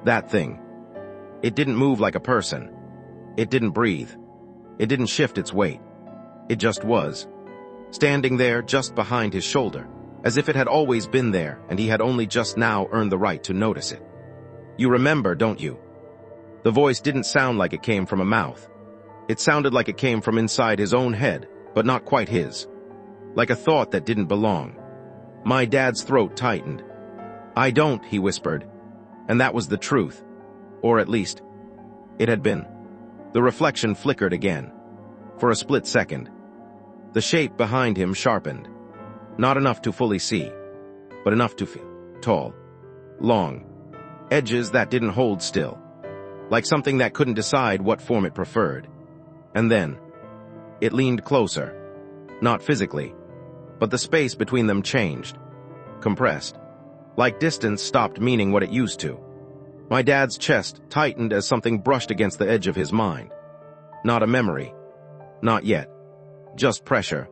that thing. It didn't move like a person. It didn't breathe. It didn't shift its weight. It just was, standing there just behind his shoulder, as if it had always been there and he had only just now earned the right to notice it. "You remember, don't you?" The voice didn't sound like it came from a mouth. It sounded like it came from inside his own head, but not quite his. Like a thought that didn't belong. My dad's throat tightened. "I don't," he whispered. And that was the truth. Or at least, it had been. The reflection flickered again. For a split second. The shape behind him sharpened. Not enough to fully see, but enough to feel. Tall. Long. Edges that didn't hold still. Like something that couldn't decide what form it preferred. And then, it leaned closer. Not physically, but the space between them changed. Compressed. Like distance stopped meaning what it used to. My dad's chest tightened as something brushed against the edge of his mind. Not a memory. Not yet. Just pressure.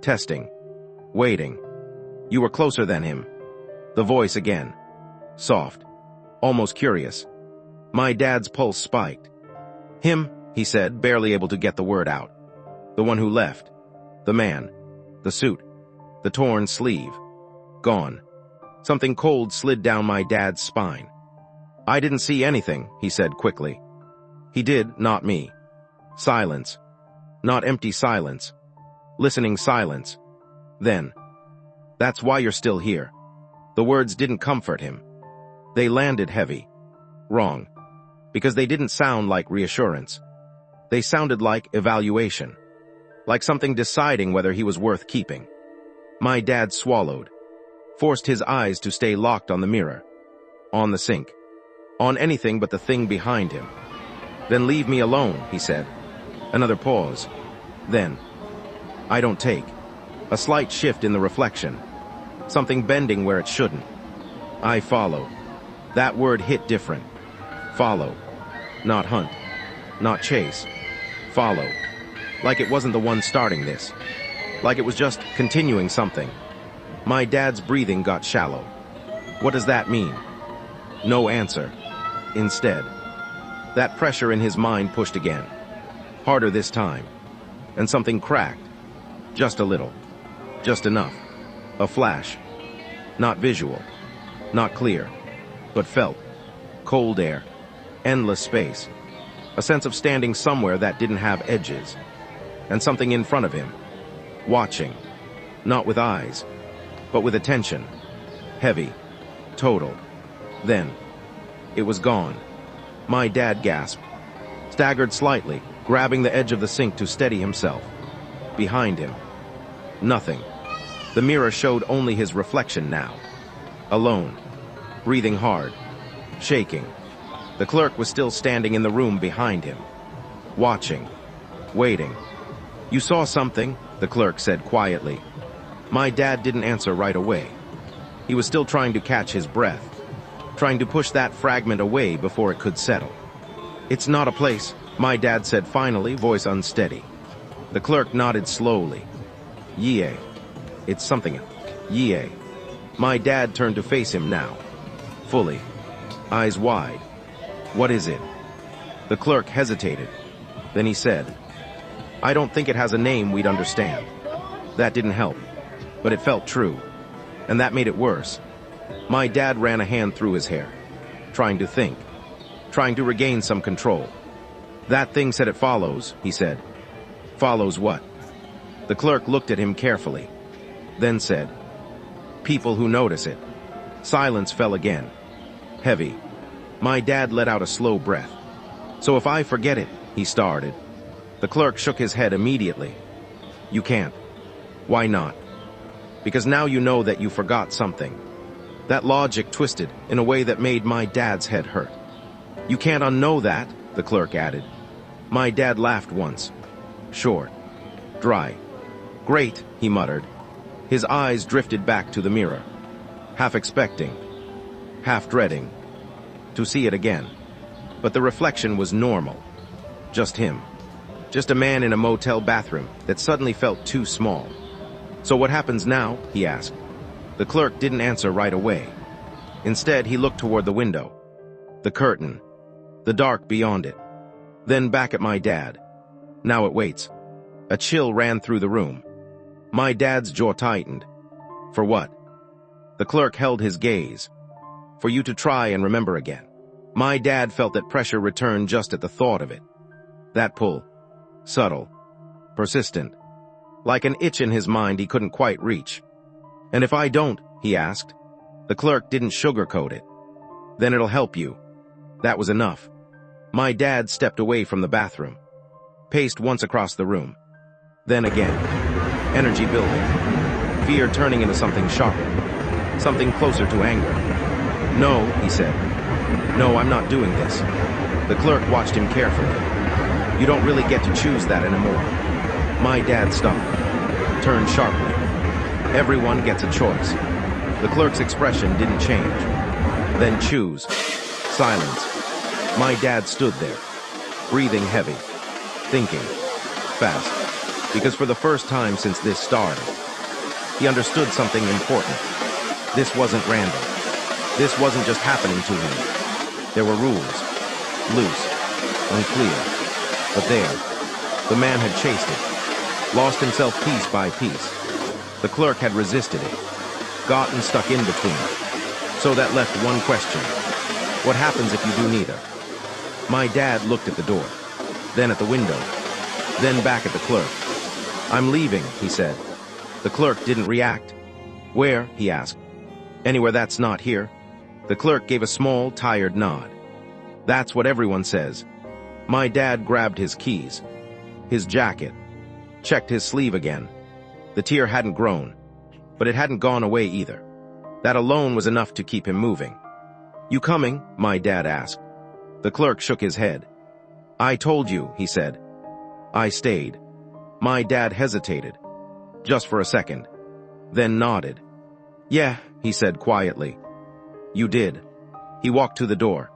Testing. Waiting. "You were closer than him." The voice again. Soft. Almost curious. My dad's pulse spiked. "Him," he said, barely able to get the word out. "The one who left. The man. The suit. The torn sleeve. Gone." Something cold slid down my dad's spine. "I didn't see anything," he said quickly. He did, not me. Silence. Not empty silence. Listening silence. Then, "That's why you're still here." The words didn't comfort him. They landed heavy. Wrong. Because they didn't sound like reassurance. They sounded like evaluation. Like something deciding whether he was worth keeping. My dad swallowed. Forced his eyes to stay locked on the mirror. On the sink. On anything but the thing behind him. "Then leave me alone," he said. Another pause. Then, "I don't take." A slight shift in the reflection. Something bending where it shouldn't. "I follow." That word hit different. Follow. Not hunt. Not chase. Follow. Like it wasn't the one starting this. Like it was just continuing something. My dad's breathing got shallow. What does that mean? No answer. Instead, that pressure in his mind pushed again. Harder this time. And something cracked. Just a little. Just enough. A flash. Not visual. Not clear. But felt. Cold air. Endless space. A sense of standing somewhere that didn't have edges. And something in front of him. Watching. Not with eyes. But with attention. Heavy. Total. Then, it was gone. My dad gasped. Staggered slightly, grabbing the edge of the sink to steady himself. Behind him. Nothing. The mirror showed only his reflection now. Alone. Breathing hard. shaking. The clerk was still standing in the room behind him, watching, waiting. "You saw something?" the clerk said quietly. My dad didn't answer right away. He was still trying to catch his breath, trying to push that fragment away before it could settle. "It's not a place," my dad said finally, voice unsteady. The clerk nodded slowly. "Yea. It's something. Yea." My dad turned to face him now, fully, eyes wide. "What is it?" The clerk hesitated. Then he said, "I don't think it has a name we'd understand." That didn't help, but it felt true, and that made it worse. My dad ran a hand through his hair, trying to think, trying to regain some control. "That thing said it follows," he said. "Follows what?" The clerk looked at him carefully, then said, "People who notice it." Silence fell again, heavy. My dad let out a slow breath. "So if I forget it," he started. The clerk shook his head immediately. "You can't." "Why not?" "Because now you know that you forgot something." That logic twisted in a way that made my dad's head hurt. "You can't unknow that," the clerk added. My dad laughed once. Short, dry. "Great," he muttered. His eyes drifted back to the mirror, half expecting, half dreading, to see it again. But the reflection was normal. Just him. Just a man in a motel bathroom that suddenly felt too small. "So what happens now?" he asked. The clerk didn't answer right away. Instead, he looked toward the window, the curtain, the dark beyond it, then back at my dad. "Now it waits." A chill ran through the room. My dad's jaw tightened. "For what?" The clerk held his gaze. "For you to try and remember again." My dad felt that pressure return just at the thought of it. That pull, subtle, persistent, like an itch in his mind he couldn't quite reach. "And if I don't?" he asked. The clerk didn't sugarcoat it. "Then it'll help you." That was enough. My dad stepped away from the bathroom, paced once across the room, then again. Energy building, fear turning into something sharper, something closer to anger. "No," he said. "No, I'm not doing this." The clerk watched him carefully. "You don't really get to choose that anymore." My dad stopped, turned sharply. "Everyone gets a choice." The clerk's expression didn't change. "Then choose." Silence. My dad stood there, breathing heavy, thinking, fast, because for the first time since this started, he understood something important. This wasn't random. This wasn't just happening to him. There were rules, loose, unclear. But there, the man had chased it, lost himself piece by piece. The clerk had resisted it, gotten stuck in between. So that left one question. What happens if you do neither? My dad looked at the door, then at the window, then back at the clerk. "I'm leaving," he said. The clerk didn't react. "Where?" he asked. "Anywhere that's not here." The clerk gave a small, tired nod. "That's what everyone says." My dad grabbed his keys, his jacket, checked his sleeve again. The tear hadn't grown, but it hadn't gone away either. That alone was enough to keep him moving. "You coming?" my dad asked. The clerk shook his head. "I told you," he said. I stayed. My dad hesitated, just for a second, then nodded. "Yeah," he said quietly. "You did." He walked to the door,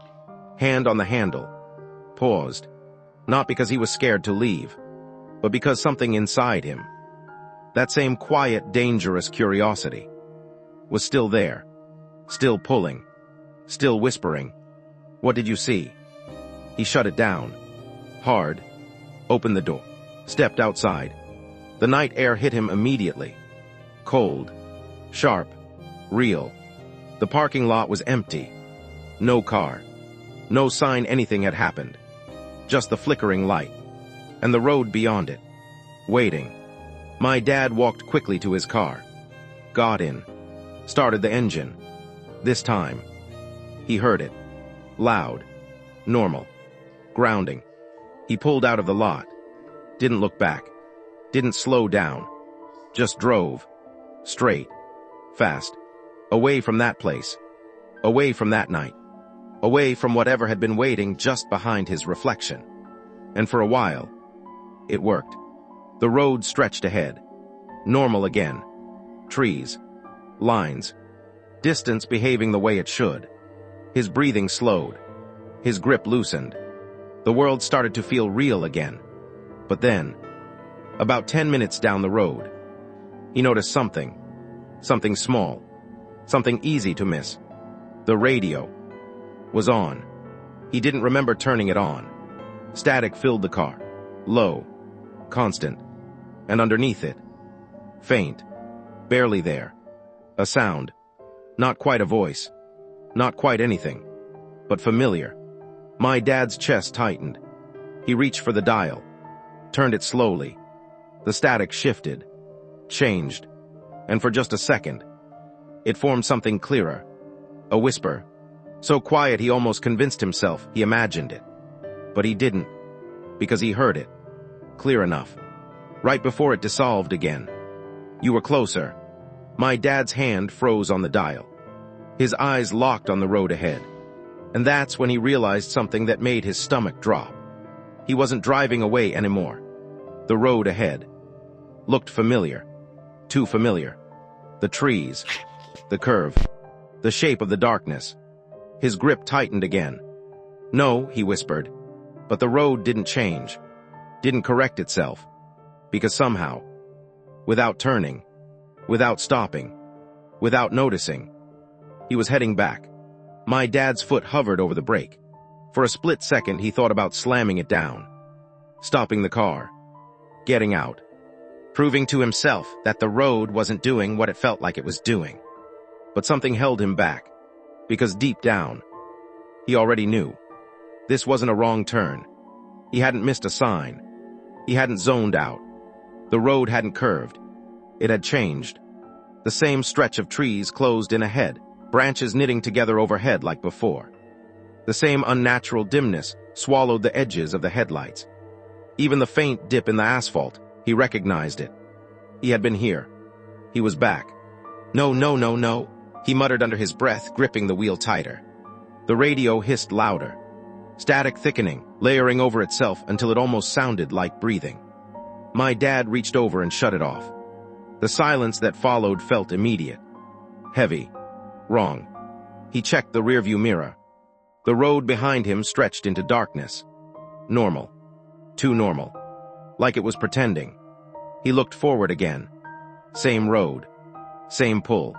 hand on the handle, paused, not because he was scared to leave, but because something inside him, that same quiet, dangerous curiosity, was still there, still pulling, still whispering. "What did you see?" He shut it down, hard, opened the door, stepped outside. The night air hit him immediately, cold, sharp, real. The parking lot was empty. No car. No sign anything had happened. Just the flickering light. And the road beyond it. Waiting. My dad walked quickly to his car. Got in. Started the engine. This time. He heard it. Loud. Normal. Grounding. He pulled out of the lot. Didn't look back. Didn't slow down. Just drove. Straight. Fast. Away from that place. Away from that night. away from whatever had been waiting just behind his reflection. And for a while, it worked. The road stretched ahead. Normal again. Trees. Lines. Distance behaving the way it should. His breathing slowed. His grip loosened. The world started to feel real again. But then, about 10 minutes down the road, he noticed something. Something small. Something easy to miss. The radio was on. He didn't remember turning it on. Static filled the car. Low. Constant. And underneath it, faint. Barely there. A sound. Not quite a voice. Not quite anything. But familiar. My dad's chest tightened. He reached for the dial. Turned it slowly. The static shifted. Changed. And for just a second, it formed something clearer. A whisper. So quiet he almost convinced himself he imagined it. But he didn't. Because he heard it. Clear enough. Right before it dissolved again. You were closer. My dad's hand froze on the dial. His eyes locked on the road ahead. And that's when he realized something that made his stomach drop. He wasn't driving away anymore. The road ahead looked familiar. Too familiar. The trees. The curve. The shape of the darkness. His grip tightened again. No, he whispered. But the road didn't change. Didn't correct itself. Because somehow, without turning, without stopping, without noticing, he was heading back. My dad's foot hovered over the brake. For a split second, he thought about slamming it down, stopping the car, getting out, proving to himself that the road wasn't doing what it felt like it was doing. But something held him back, because deep down, he already knew. This wasn't a wrong turn. He hadn't missed a sign. He hadn't zoned out. The road hadn't curved. It had changed. The same stretch of trees closed in ahead, branches knitting together overhead like before. The same unnatural dimness swallowed the edges of the headlights. Even the faint dip in the asphalt, he recognized it. He had been here. He was back. No, no, no, no, he muttered under his breath, gripping the wheel tighter. The radio hissed louder. Static thickening, layering over itself until it almost sounded like breathing. My dad reached over and shut it off. The silence that followed felt immediate. Heavy. Wrong. He checked the rearview mirror. The road behind him stretched into darkness. Normal. Too normal. Like it was pretending. He looked forward again. Same road. Same pull.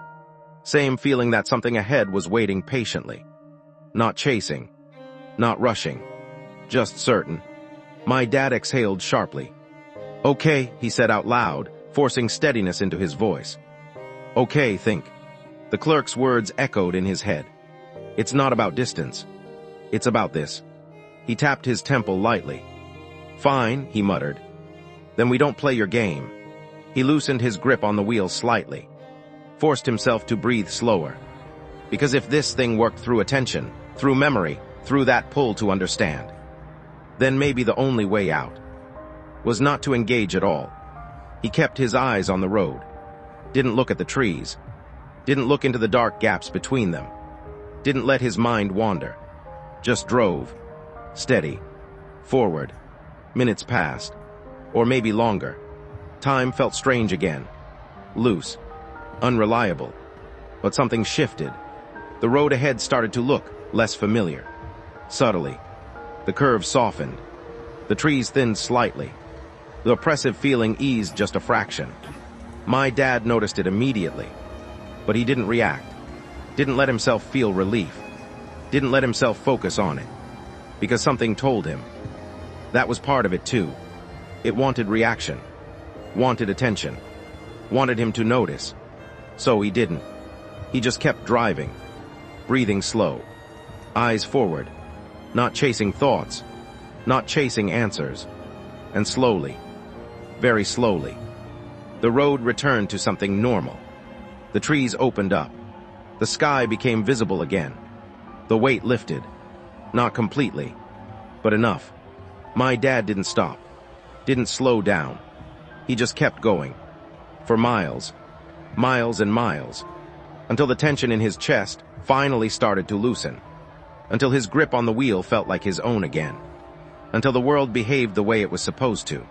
Same feeling that something ahead was waiting patiently. Not chasing. Not rushing. Just certain. My dad exhaled sharply. Okay, he said out loud, forcing steadiness into his voice. Okay, think. The clerk's words echoed in his head. It's not about distance. It's about this. He tapped his temple lightly. Fine, he muttered. Then we don't play your game. He loosened his grip on the wheel slightly. Forced himself to breathe slower. Because if this thing worked through attention, through memory, through that pull to understand, then maybe the only way out was not to engage at all. He kept his eyes on the road. Didn't look at the trees. Didn't look into the dark gaps between them. Didn't let his mind wander. Just drove. Steady. Forward. Minutes passed. Or maybe longer. Time felt strange again. Loose. Unreliable. But something shifted. The road ahead started to look less familiar. Subtly. The curve softened. The trees thinned slightly. The oppressive feeling eased just a fraction. My dad noticed it immediately. But he didn't react. Didn't let himself feel relief. Didn't let himself focus on it. Because something told him. That was part of it too. It wanted reaction. Wanted attention. Wanted him to notice. So he didn't. He just kept driving. Breathing slow. Eyes forward. Not chasing thoughts. Not chasing answers. And slowly. Very slowly. The road returned to something normal. The trees opened up. The sky became visible again. The weight lifted. Not completely, but enough. My dad didn't stop. Didn't slow down. He just kept going. For miles. Miles and miles. Until the tension in his chest finally started to loosen. until his grip on the wheel felt like his own again, until the world behaved the way it was supposed to.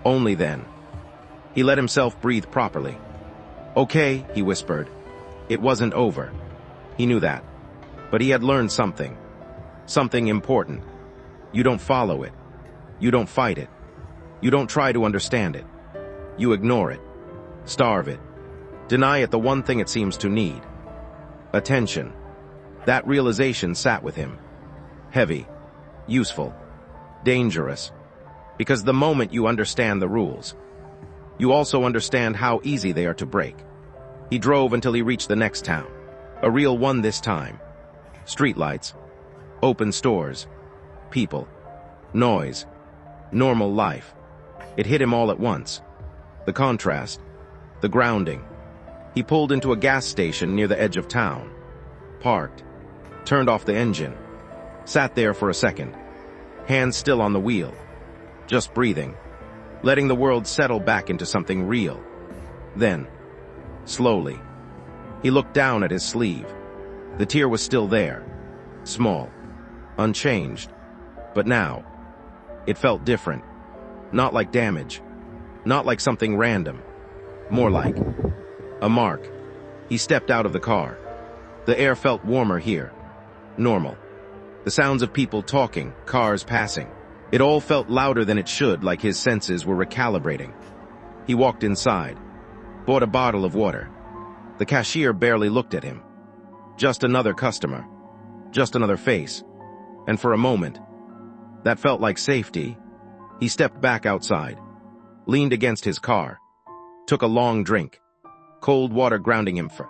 Only then. He let himself breathe properly. "Okay," he whispered. It wasn't over. He knew that. But he had learned something. Something important. You don't follow it. You don't fight it. You don't try to understand it. You ignore it. Starve it. Deny it the one thing it seems to need. Attention. That realization sat with him. Heavy. Useful. Dangerous. Because the moment you understand the rules, you also understand how easy they are to break. He drove until he reached the next town. A real one this time. Streetlights. Open stores. People. Noise. Normal life. It hit him all at once. The contrast. The grounding. He pulled into a gas station near the edge of town. Parked. Turned off the engine. Sat there for a second. Hands still on the wheel. Just breathing. Letting the world settle back into something real. Then, slowly, he looked down at his sleeve. The tear was still there. Small. Unchanged. But now, it felt different. Not like damage. Not like something random. More like a mark. He stepped out of the car. The air felt warmer here. Normal. The sounds of people talking, cars passing. It all felt louder than it should, like his senses were recalibrating. He walked inside. Bought a bottle of water. The cashier barely looked at him. Just another customer. Just another face. And for a moment, that felt like safety. He stepped back outside. Leaned against his car. Took a long drink. Cold water grounding him for.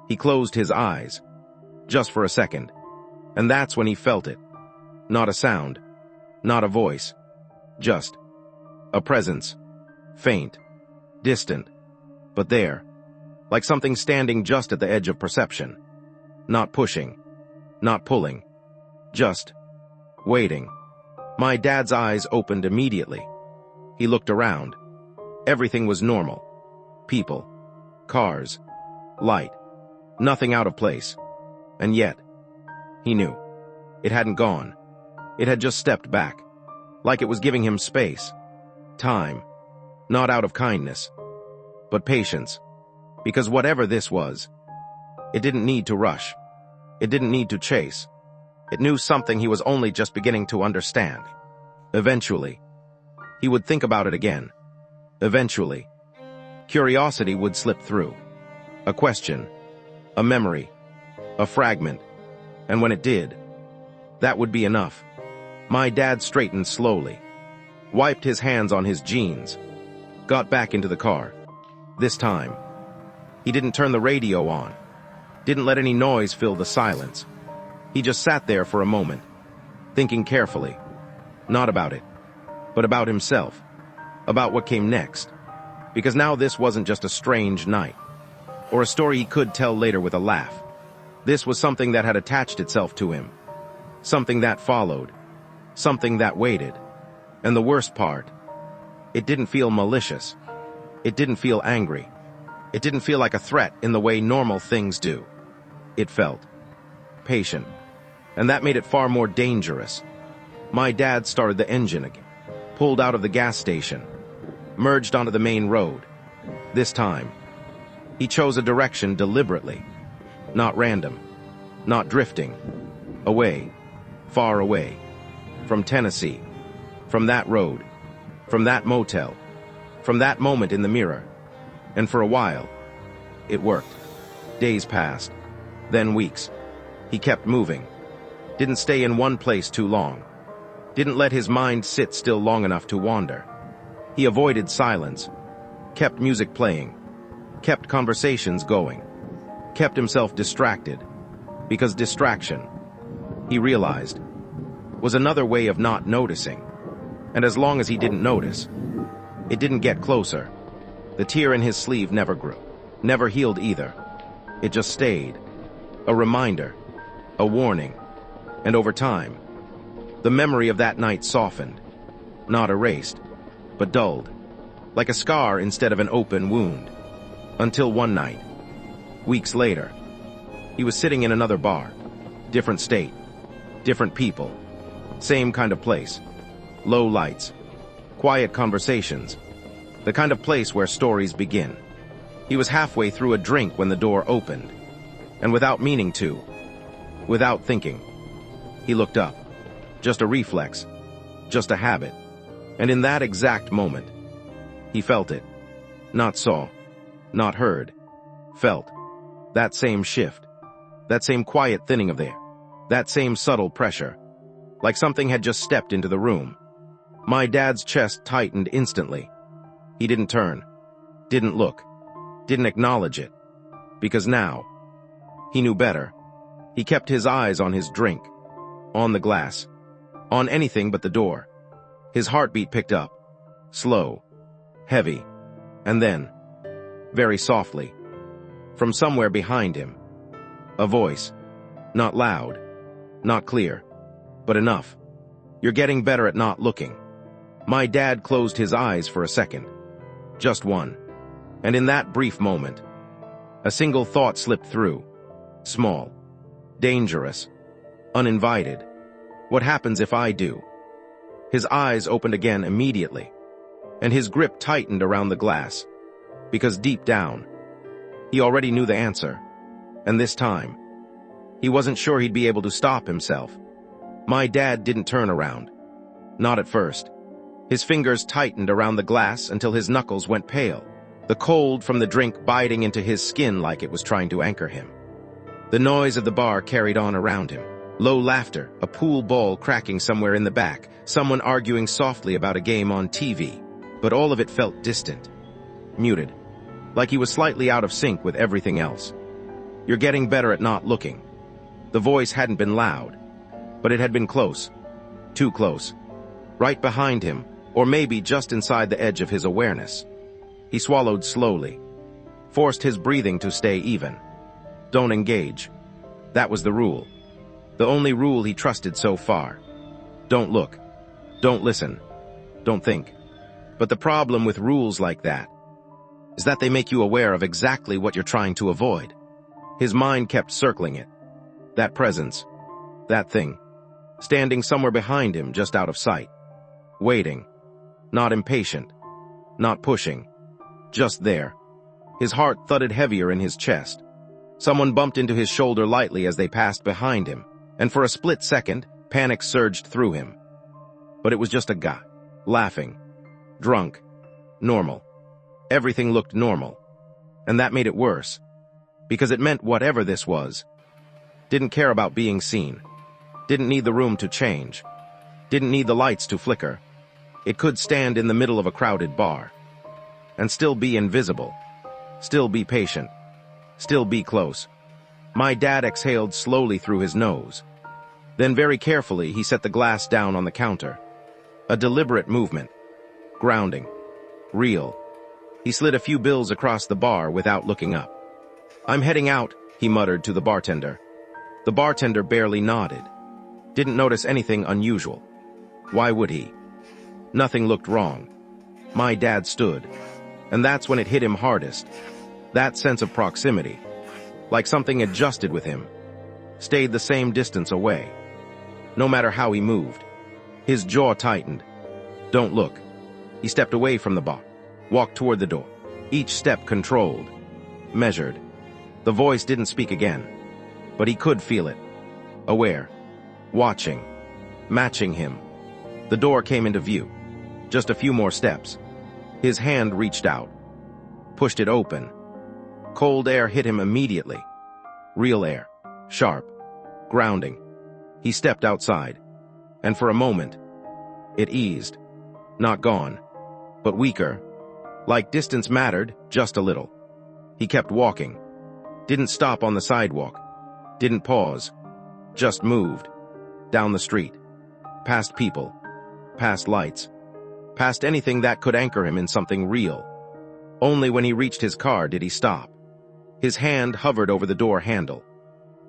He closed his eyes. Just for a second. And that's when he felt it. Not a sound. Not a voice. Just a presence. Faint. Distant. But there. Like something standing just at the edge of perception. Not pushing. Not pulling. Just waiting. My dad's eyes opened immediately. He looked around. Everything was normal. People. Cars. Light. Nothing out of place. And yet, he knew. It hadn't gone. It had just stepped back. Like it was giving him space. Time. Not out of kindness. But patience. Because whatever this was, it didn't need to rush. It didn't need to chase. It knew something he was only just beginning to understand. Eventually, he would think about it again. Eventually, curiosity would slip through. A question. A memory. A fragment. And when it did, that would be enough. My dad straightened slowly. Wiped his hands on his jeans. Got back into the car. This time, he didn't turn the radio on. Didn't let any noise fill the silence. He just sat there for a moment, thinking carefully. Not about it, but about himself. About what came next. Because now this wasn't just a strange night, or a story he could tell later with a laugh. This was something that had attached itself to him. Something that followed. Something that waited. And the worst part, it didn't feel malicious. It didn't feel angry. It didn't feel like a threat in the way normal things do. It felt patient. And that made it far more dangerous. My dad started the engine again. Pulled out of the gas station. Merged onto the main road. This time, he chose a direction deliberately. Not random. Not drifting. Away. Far away. From Tennessee. From that road. From that motel. From that moment in the mirror. And for a while, it worked. Days passed. Then weeks. He kept moving. Didn't stay in one place too long. Didn't let his mind sit still long enough to wander. He avoided silence. Kept music playing. Kept conversations going. Kept himself distracted. Because distraction, he realized, was another way of not noticing. And as long as he didn't notice, it didn't get closer. The tear in his sleeve never grew. Never healed either. It just stayed. A reminder. A warning. And over time, the memory of that night softened. Not erased, but dulled. Like a scar instead of an open wound. Until one night, weeks later, he was sitting in another bar. Different state. Different people. Same kind of place. Low lights. Quiet conversations. The kind of place where stories begin. He was halfway through a drink when the door opened. And without meaning to, without thinking, he looked up. Just a reflex. Just a habit. And in that exact moment, he felt it. Not saw. Not heard. Felt. That same shift. That same quiet thinning of the air. That same subtle pressure. Like something had just stepped into the room. My dad's chest tightened instantly. He didn't turn. Didn't look. Didn't acknowledge it. Because now, he knew better. He kept his eyes on his drink. On the glass. On anything but the door. His heartbeat picked up. Slow. Heavy. And then, very softly, from somewhere behind him, a voice. Not loud. Not clear. But enough. You're getting better at not looking. My dad closed his eyes for a second. Just one. And in that brief moment, a single thought slipped through. Small. Dangerous. Uninvited. What happens if I do? His eyes opened again immediately, and his grip tightened around the glass, because deep down, he already knew the answer. And this time, he wasn't sure he'd be able to stop himself. My dad didn't turn around. Not at first. His fingers tightened around the glass until his knuckles went pale, the cold from the drink biting into his skin like it was trying to anchor him. The noise of the bar carried on around him. Low laughter, a pool ball cracking somewhere in the back, someone arguing softly about a game on TV. But all of it felt distant, muted, like he was slightly out of sync with everything else. You're getting better at not looking. The voice hadn't been loud, but it had been close. Too close. Right behind him, or maybe just inside the edge of his awareness. He swallowed slowly, forced his breathing to stay even. Don't engage. That was the rule. The only rule he trusted so far. Don't look. Don't listen. Don't think. But the problem with rules like that is that they make you aware of exactly what you're trying to avoid. His mind kept circling it. That presence. That thing. Standing somewhere behind him, just out of sight. Waiting. Not impatient. Not pushing. Just there. His heart thudded heavier in his chest. Someone bumped into his shoulder lightly as they passed behind him, and for a split second, panic surged through him. But it was just a guy. Laughing. Drunk. Normal. Everything looked normal. And that made it worse. Because it meant whatever this was. Didn't care about being seen. Didn't need the room to change. Didn't need the lights to flicker. It could stand in the middle of a crowded bar. And still be invisible. Still be patient. Still be close. My dad exhaled slowly through his nose. Then very carefully he set the glass down on the counter. A deliberate movement. Grounding. Real. He slid a few bills across the bar without looking up. "I'm heading out," he muttered to the bartender. The bartender barely nodded. Didn't notice anything unusual. Why would he? Nothing looked wrong. My dad stood. And that's when it hit him hardest. That sense of proximity. Like something adjusted with him. Stayed the same distance away. No matter how he moved. His jaw tightened. Don't look. He stepped away from the bar. Walked toward the door. Each step controlled. Measured. The voice didn't speak again. But he could feel it. Aware. Watching. Matching him. The door came into view. Just a few more steps. His hand reached out. Pushed it open. Cold air hit him immediately. Real air. Sharp. Grounding. He stepped outside. And for a moment, it eased. Not gone. But weaker. Like distance mattered, just a little. He kept walking. Didn't stop on the sidewalk. Didn't pause. Just moved. Down the street. Past people. Past lights. Past anything that could anchor him in something real. Only when he reached his car did he stop. His hand hovered over the door handle.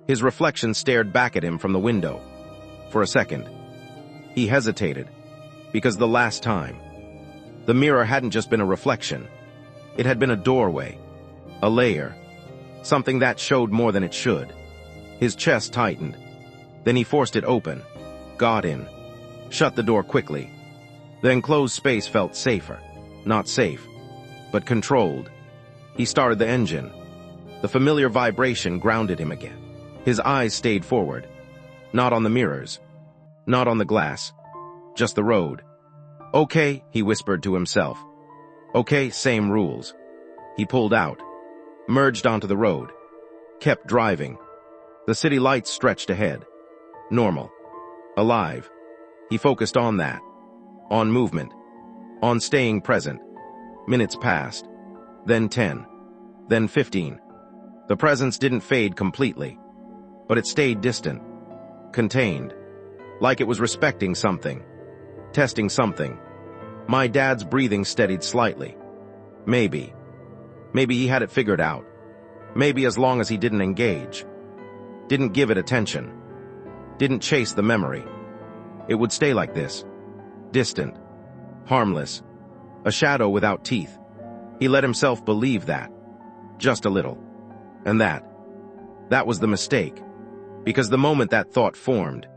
His reflection stared back at him from the window. For a second. He hesitated. Because the last time, the mirror hadn't just been a reflection. It had been a doorway. A layer. Something that showed more than it should. His chest tightened. Then he forced it open, got in, shut the door quickly. The enclosed space felt safer. Not safe, but controlled. He started the engine. The familiar vibration grounded him again. His eyes stayed forward. Not on the mirrors. Not on the glass. Just the road. Okay, he whispered to himself. Okay, same rules. He pulled out. Merged onto the road. Kept driving. The city lights stretched ahead. Normal. Alive. He focused on that. On movement. On staying present. Minutes passed. Then 10. Then 15. The presence didn't fade completely. But it stayed distant. Contained. Like it was respecting something. Testing something. My dad's breathing steadied slightly. Maybe. Maybe he had it figured out. Maybe as long as he didn't engage. Didn't give it attention. Didn't chase the memory. It would stay like this. Distant. Harmless. A shadow without teeth. He let himself believe that. Just a little. And that was the mistake. Because the moment that thought formed,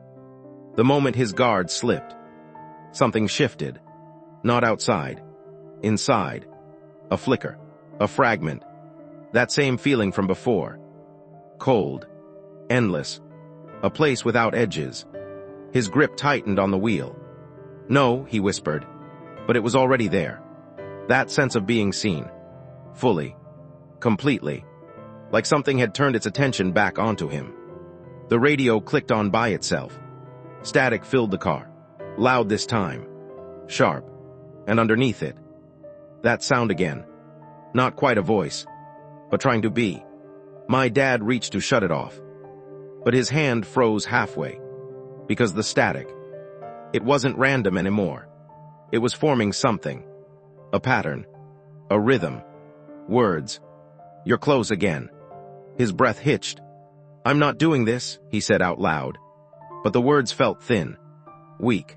the moment his guard slipped, something shifted. Not outside. Inside. A flicker. A fragment. That same feeling from before. Cold. Endless. A place without edges. His grip tightened on the wheel. No, he whispered. But it was already there. That sense of being seen. Fully. Completely. Like something had turned its attention back onto him. The radio clicked on by itself. Static filled the car. Loud this time. Sharp. And underneath it, that sound again. Not quite a voice, but trying to be. My dad reached to shut it off. But his hand froze halfway. Because the static. It wasn't random anymore. It was forming something. A pattern. A rhythm. Words. You're close again. His breath hitched. I'm not doing this, he said out loud. But the words felt thin. Weak.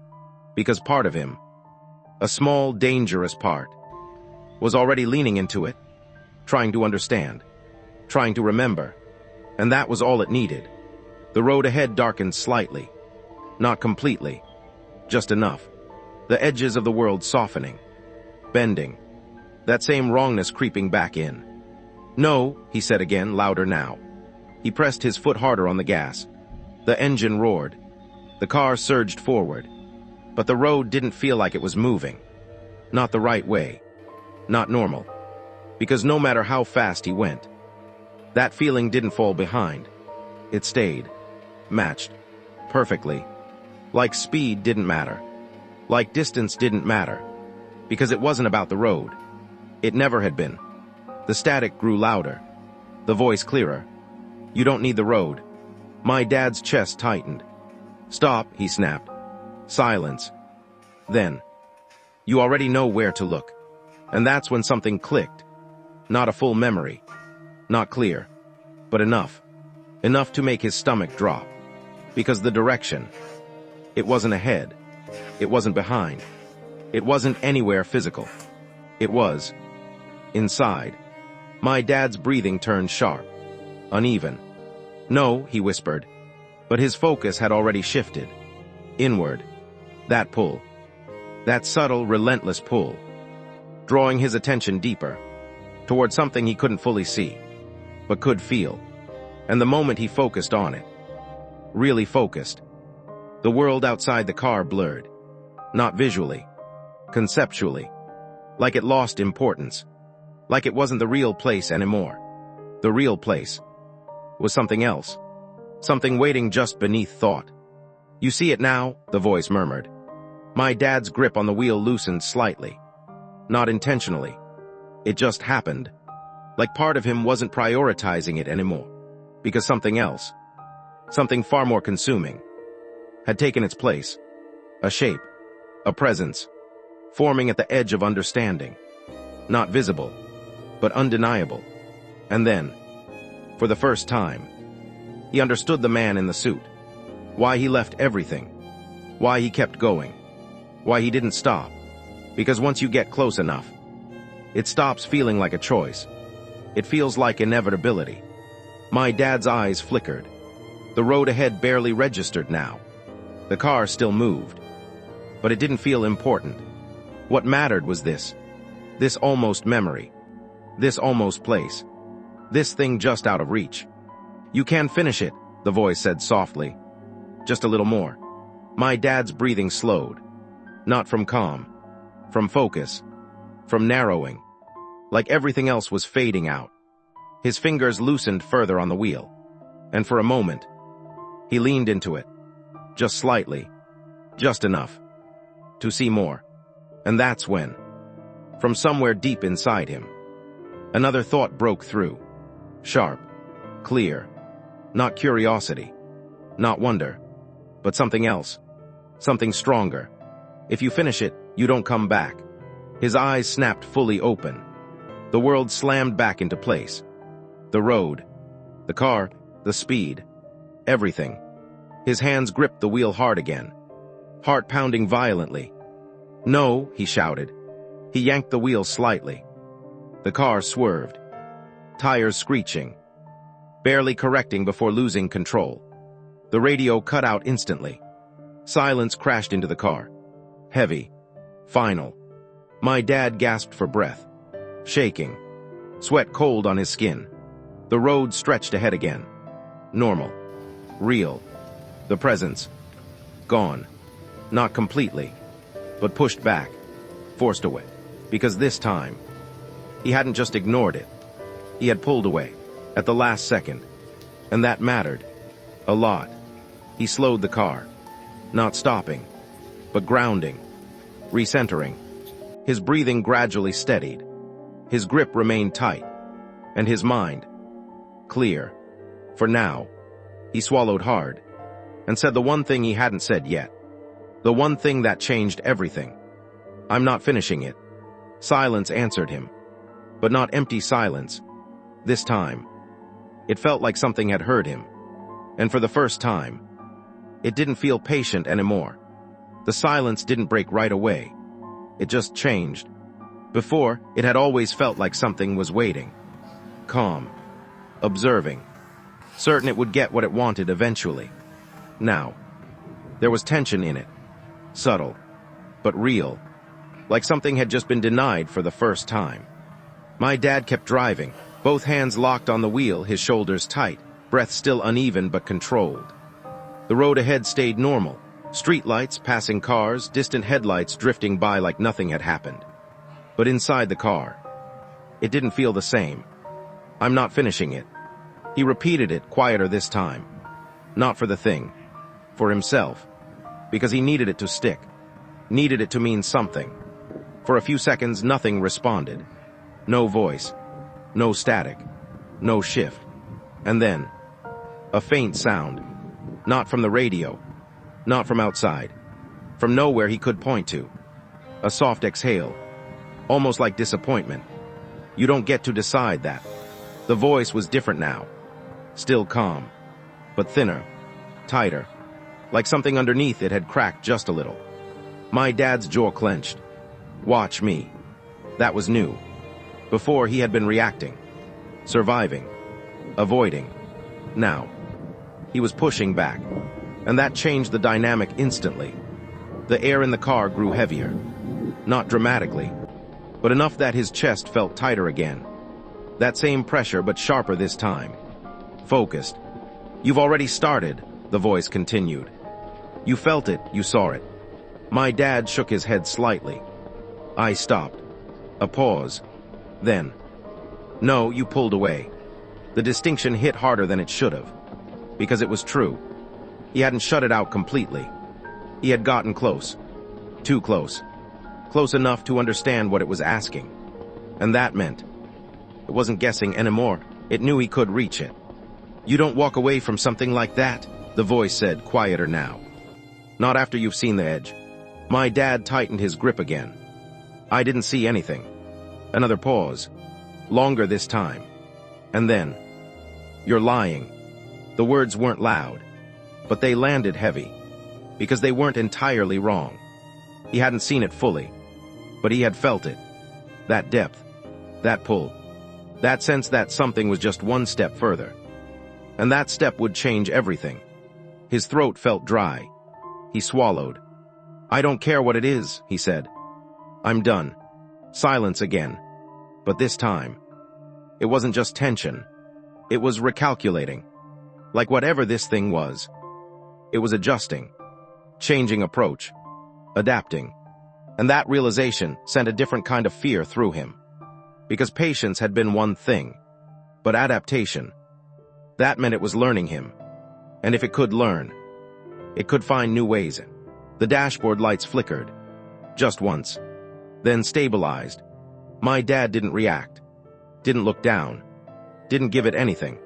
Because part of him, a small, dangerous part, was already leaning into it, trying to understand, trying to remember. And that was all it needed. The road ahead darkened slightly. Not completely. Just enough. The edges of the world softening. Bending. That same wrongness creeping back in. No, he said again, louder now. He pressed his foot harder on the gas. The engine roared. The car surged forward. But the road didn't feel like it was moving. Not the right way. Not normal. Because no matter how fast he went, that feeling didn't fall behind. It stayed. Matched. Perfectly. Like speed didn't matter. Like distance didn't matter. Because it wasn't about the road. It never had been. The static grew louder. The voice clearer. You don't need the road. My dad's chest tightened. Stop, he snapped. Silence. Then, you already know where to look. And that's when something clicked. Not a full memory. Not clear. But enough. Enough to make his stomach drop. Because the direction. It wasn't ahead. It wasn't behind. It wasn't anywhere physical. It was inside. My dad's breathing turned sharp. Uneven. No, he whispered. But his focus had already shifted. Inward. That pull. That subtle, relentless pull. Drawing his attention deeper. Toward something he couldn't fully see. But could feel. And the moment he focused on it. Really focused. The world outside the car blurred. Not visually. Conceptually. Like it lost importance. Like it wasn't the real place anymore. The real place was something else. Something waiting just beneath thought. You see it now, the voice murmured. My dad's grip on the wheel loosened slightly. Not intentionally. It just happened. Like part of him wasn't prioritizing it anymore. Because something else, something far more consuming, had taken its place. A shape, a presence, forming at the edge of understanding. Not visible, but undeniable. And then, for the first time, he understood the man in the suit. Why he left everything. Why he kept going. Why he didn't stop. Because once you get close enough, it stops feeling like a choice. It feels like inevitability. My dad's eyes flickered. The road ahead barely registered now. The car still moved. But it didn't feel important. What mattered was this. This almost memory. This almost place. This thing just out of reach. "You can finish it," the voice said softly. "Just a little more." My dad's breathing slowed. Not from calm. From focus. From narrowing. Like everything else was fading out. His fingers loosened further on the wheel. And for a moment, he leaned into it. Just slightly. Just enough. To see more. And that's when, from somewhere deep inside him, another thought broke through. Sharp. Clear. Not curiosity. Not wonder. But something else. Something stronger. If you finish it, you don't come back. His eyes snapped fully open. The world slammed back into place. The road. The car. The speed. Everything. His hands gripped the wheel hard again. Heart pounding violently. "No," he shouted. He yanked the wheel slightly. The car swerved. Tires screeching. Barely correcting before losing control. The radio cut out instantly. Silence crashed into the car. Heavy. Final. My dad gasped for breath. Shaking. Sweat cold on his skin. The road stretched ahead again. Normal. Real. The presence. Gone. Not completely, but pushed back. Forced away. Because this time, he hadn't just ignored it. He had pulled away. At the last second. And that mattered. A lot. He slowed the car. Not stopping, but grounding. Recentering. His breathing gradually steadied. His grip remained tight. And his mind. Clear. For now. He swallowed hard. And said the one thing he hadn't said yet. The one thing that changed everything. "I'm not finishing it." Silence answered him. But not empty silence. This time. It felt like something had heard him. And for the first time, it didn't feel patient anymore. The silence didn't break right away. It just changed. Before, it had always felt like something was waiting. Calm. Observing. Certain it would get what it wanted eventually. Now, there was tension in it. Subtle. But real. Like something had just been denied for the first time. My dad kept driving, both hands locked on the wheel, his shoulders tight, breath still uneven but controlled. The road ahead stayed normal. Streetlights, passing cars, distant headlights drifting by like nothing had happened. But inside the car, it didn't feel the same. "I'm not finishing it." He repeated it, quieter this time. Not for the thing. For himself. Because he needed it to stick. Needed it to mean something. For a few seconds, nothing responded. No voice. No static. No shift. And then, a faint sound. Not from the radio. Not from outside. From nowhere he could point to. A soft exhale. Almost like disappointment. You don't get to decide that. The voice was different now. Still calm. But thinner. Tighter. Like something underneath it had cracked just a little. My dad's jaw clenched. "Watch me." That was new. Before, he had been reacting. Surviving. Avoiding. Now, he was pushing back. And that changed the dynamic instantly. The air in the car grew heavier. Not dramatically, but enough that his chest felt tighter again. That same pressure, but sharper this time. Focused. "You've already started," the voice continued. "You felt it, you saw it." My dad shook his head slightly. I stopped. A pause. Then, "No, you pulled away." The distinction hit harder than it should have. Because it was true. He hadn't shut it out completely. He had gotten close. Too close. Close enough to understand what it was asking. And that meant, it wasn't guessing anymore. It knew he could reach it. "You don't walk away from something like that," the voice said, quieter now. "Not after you've seen the edge." My dad tightened his grip again. I didn't see anything. Another pause. Longer this time. And then, "You're lying." The words weren't loud, but they landed heavy. Because they weren't entirely wrong. He hadn't seen it fully, but he had felt it. That depth. That pull. That sense that something was just one step further. And that step would change everything. His throat felt dry. He swallowed. "I don't care what it is," he said. "I'm done." Silence again. But this time, it wasn't just tension. It was recalculating. Like whatever this thing was, it was adjusting, changing approach, adapting. And that realization sent a different kind of fear through him. Because patience had been one thing, but adaptation, that meant it was learning him. And if it could learn, it could find new ways. The dashboard lights flickered, just once, then stabilized. My dad didn't react, didn't look down, didn't give it anything.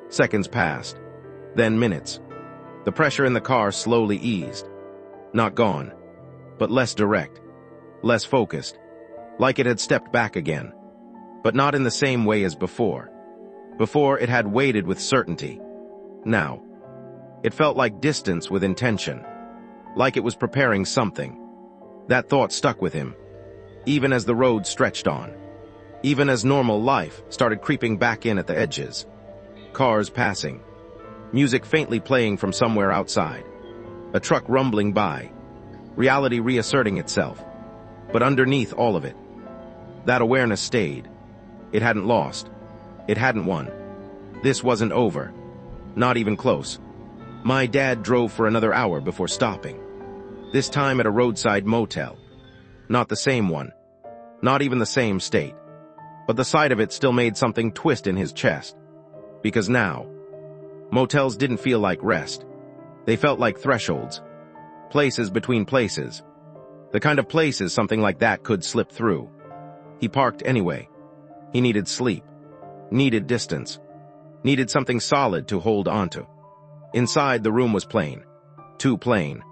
Seconds passed, then minutes. The pressure in the car slowly eased. Not gone, but less direct, less focused, like it had stepped back again. But not in the same way as before. Before, it had waited with certainty. Now, it felt like distance with intention, like it was preparing something. That thought stuck with him, even as the road stretched on, even as normal life started creeping back in at the edges. Cars passing, music faintly playing from somewhere outside, a truck rumbling by, reality reasserting itself. But underneath all of it, that awareness stayed. It hadn't lost. It hadn't won. This wasn't over. Not even close. My dad drove for another hour before stopping. This time at a roadside motel. Not the same one. Not even the same state. But the sight of it still made something twist in his chest. Because now, motels didn't feel like rest. They felt like thresholds. Places between places. The kind of places something like that could slip through. He parked anyway. He needed sleep. Needed distance. Needed something solid to hold onto. Inside, the room was plain. Too plain.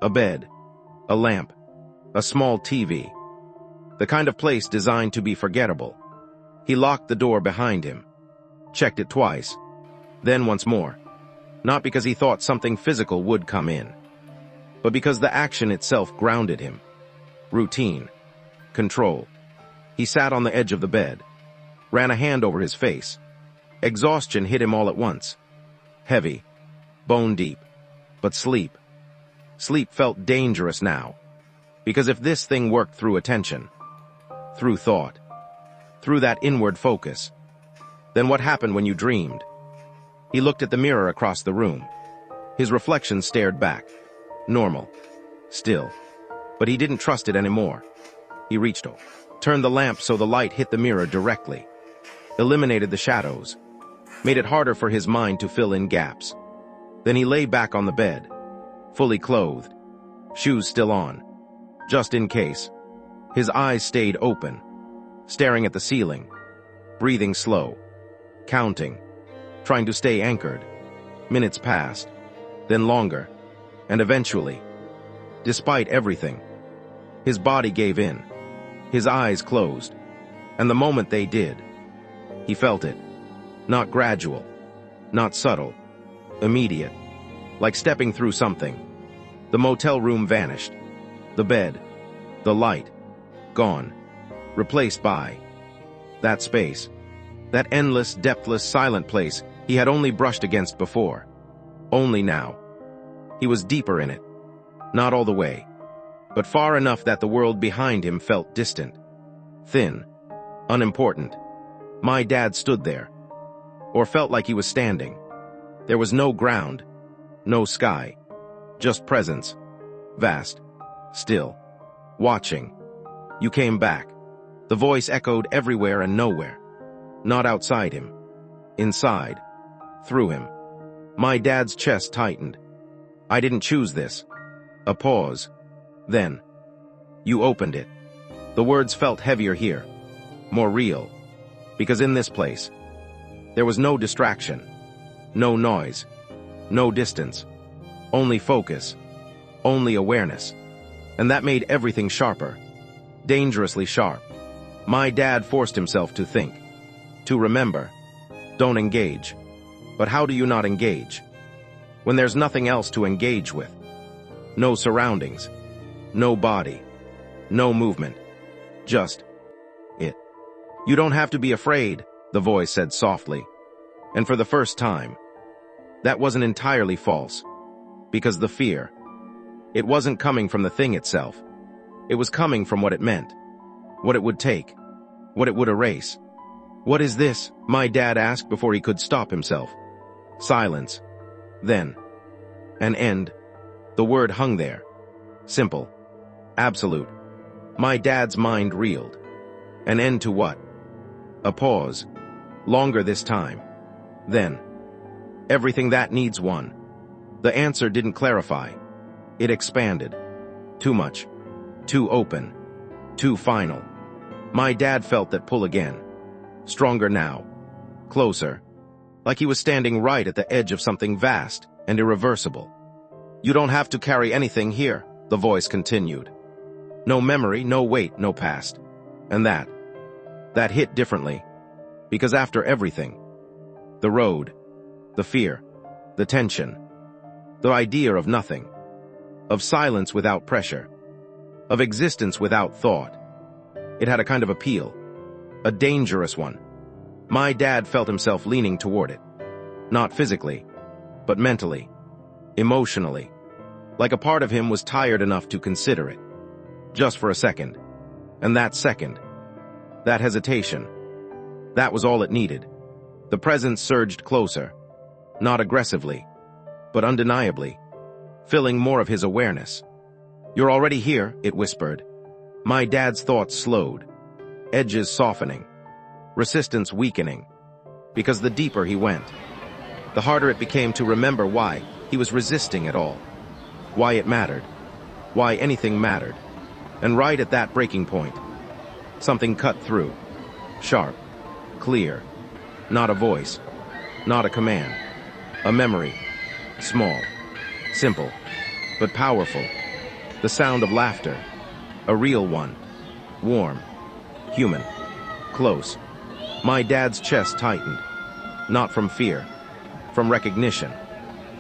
A bed. A lamp. A small TV. The kind of place designed to be forgettable. He locked the door behind him. Checked it twice. Then once more. Not because he thought something physical would come in, but because the action itself grounded him. Routine. Control. He sat on the edge of the bed. Ran a hand over his face. Exhaustion hit him all at once. Heavy. Bone deep. But sleep. Sleep felt dangerous now. Because if this thing worked through attention, through thought, through that inward focus, then what happened when you dreamed? He looked at the mirror across the room. His reflection stared back. Normal. Still. But he didn't trust it anymore. He reached over, turned the lamp so the light hit the mirror directly, eliminated the shadows, made it harder for his mind to fill in gaps. Then he lay back on the bed, fully clothed, shoes still on, just in case. His eyes stayed open, staring at the ceiling, breathing slow, counting, trying to stay anchored. Minutes passed, then longer, and eventually, despite everything, his body gave in. His eyes closed, and the moment they did, he felt it. Not gradual, not subtle, immediate, like stepping through something. The motel room vanished. The bed, the light, gone, replaced by that space, that endless, depthless, silent place he had only brushed against before. Only now. He was deeper in it. Not all the way, but far enough that the world behind him felt distant, thin, unimportant. My dad stood there, or felt like he was standing. There was no ground, no sky, just presence, vast, still, watching. You came back. The voice echoed everywhere and nowhere. Not outside him. Inside. Through him. My dad's chest tightened. I didn't choose this. A pause. Then. You opened it. The words felt heavier here. More real. Because in this place, there was no distraction. No noise. No distance. Only focus. Only awareness. And that made everything sharper. Dangerously sharp. My dad forced himself to think. To remember. Don't engage. But how do you not engage? When there's nothing else to engage with. No surroundings. No body. No movement. Just it. You don't have to be afraid, the voice said softly. And for the first time, that wasn't entirely false. Because the fear, it wasn't coming from the thing itself. It was coming from what it meant, what it would take, what it would erase. "What is this?" my dad asked before he could stop himself. Silence. Then, an end. The word hung there. Simple. Absolute. My dad's mind reeled. An end to what? A pause. Longer this time. Then. Everything that needs one. The answer didn't clarify. It expanded. Too much. Too open. Too final. My dad felt that pull again. Stronger now. Closer. Like he was standing right at the edge of something vast and irreversible. "You don't have to carry anything here," the voice continued. "No memory, no weight, no past." And that hit differently. Because after everything, the road, the fear, the tension, the idea of nothing, of silence without pressure, of existence without thought, it had a kind of appeal, a dangerous one. My dad felt himself leaning toward it. Not physically, but mentally, emotionally. Like a part of him was tired enough to consider it. Just for a second. And that second, that hesitation, that was all it needed. The presence surged closer. Not aggressively, but undeniably, filling more of his awareness. "You're already here," it whispered. My dad's thoughts slowed, edges softening, resistance weakening, because the deeper he went, the harder it became to remember why he was resisting at all, why it mattered, why anything mattered. And right at that breaking point, something cut through, sharp, clear, not a voice, not a command, a memory, small, simple, but powerful, the sound of laughter, a real one, warm, human, close. My dad's chest tightened, not from fear, from recognition,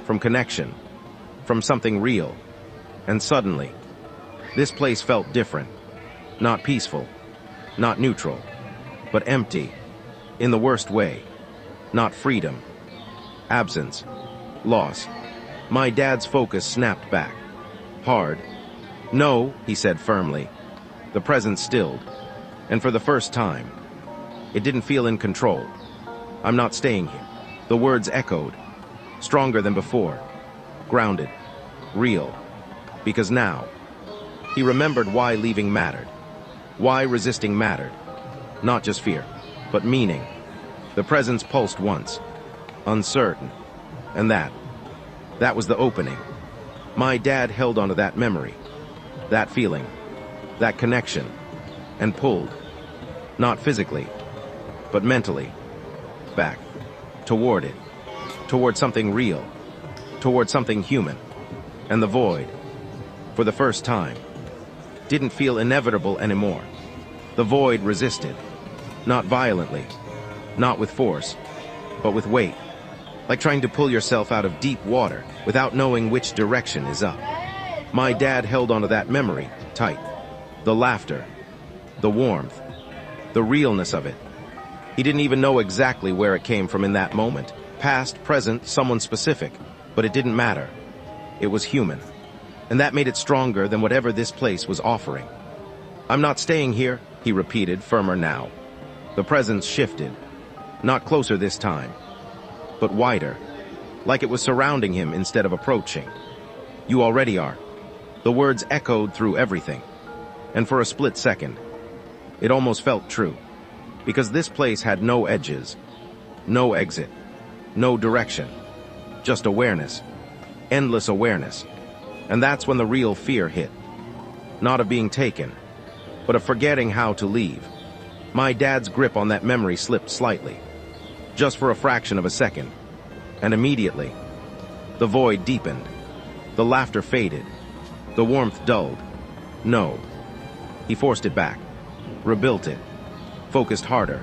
from connection, from something real. And suddenly, this place felt different, not peaceful, not neutral, but empty, in the worst way, not freedom, absence, loss. My dad's focus snapped back, hard. "No," he said firmly. The presence stilled, and for the first time, it didn't feel in control. "I'm not staying here." The words echoed, stronger than before, grounded, real, because now, he remembered why leaving mattered, why resisting mattered, not just fear, but meaning. The presence pulsed once, uncertain, and that was the opening. My dad held onto that memory, that feeling, that connection, and pulled, not physically, but mentally, back, toward it, toward something real, toward something human. And the void, for the first time, didn't feel inevitable anymore. The void resisted, not violently, not with force, but with weight, like trying to pull yourself out of deep water without knowing which direction is up. My dad held onto that memory tight, the laughter, the warmth, the realness of it. He didn't even know exactly where it came from in that moment, past, present, someone specific, but it didn't matter. It was human, and that made it stronger than whatever this place was offering. "I'm not staying here," he repeated, firmer now. The presence shifted, not closer this time, but wider, like it was surrounding him instead of approaching. "You already are." The words echoed through everything, and for a split second, it almost felt true, because this place had no edges, no exit, no direction, just awareness, endless awareness. And that's when the real fear hit, not of being taken, but of forgetting how to leave. My dad's grip on that memory slipped slightly, just for a fraction of a second, and immediately, the void deepened, the laughter faded, the warmth dulled. No. He forced it back, rebuilt it, focused harder,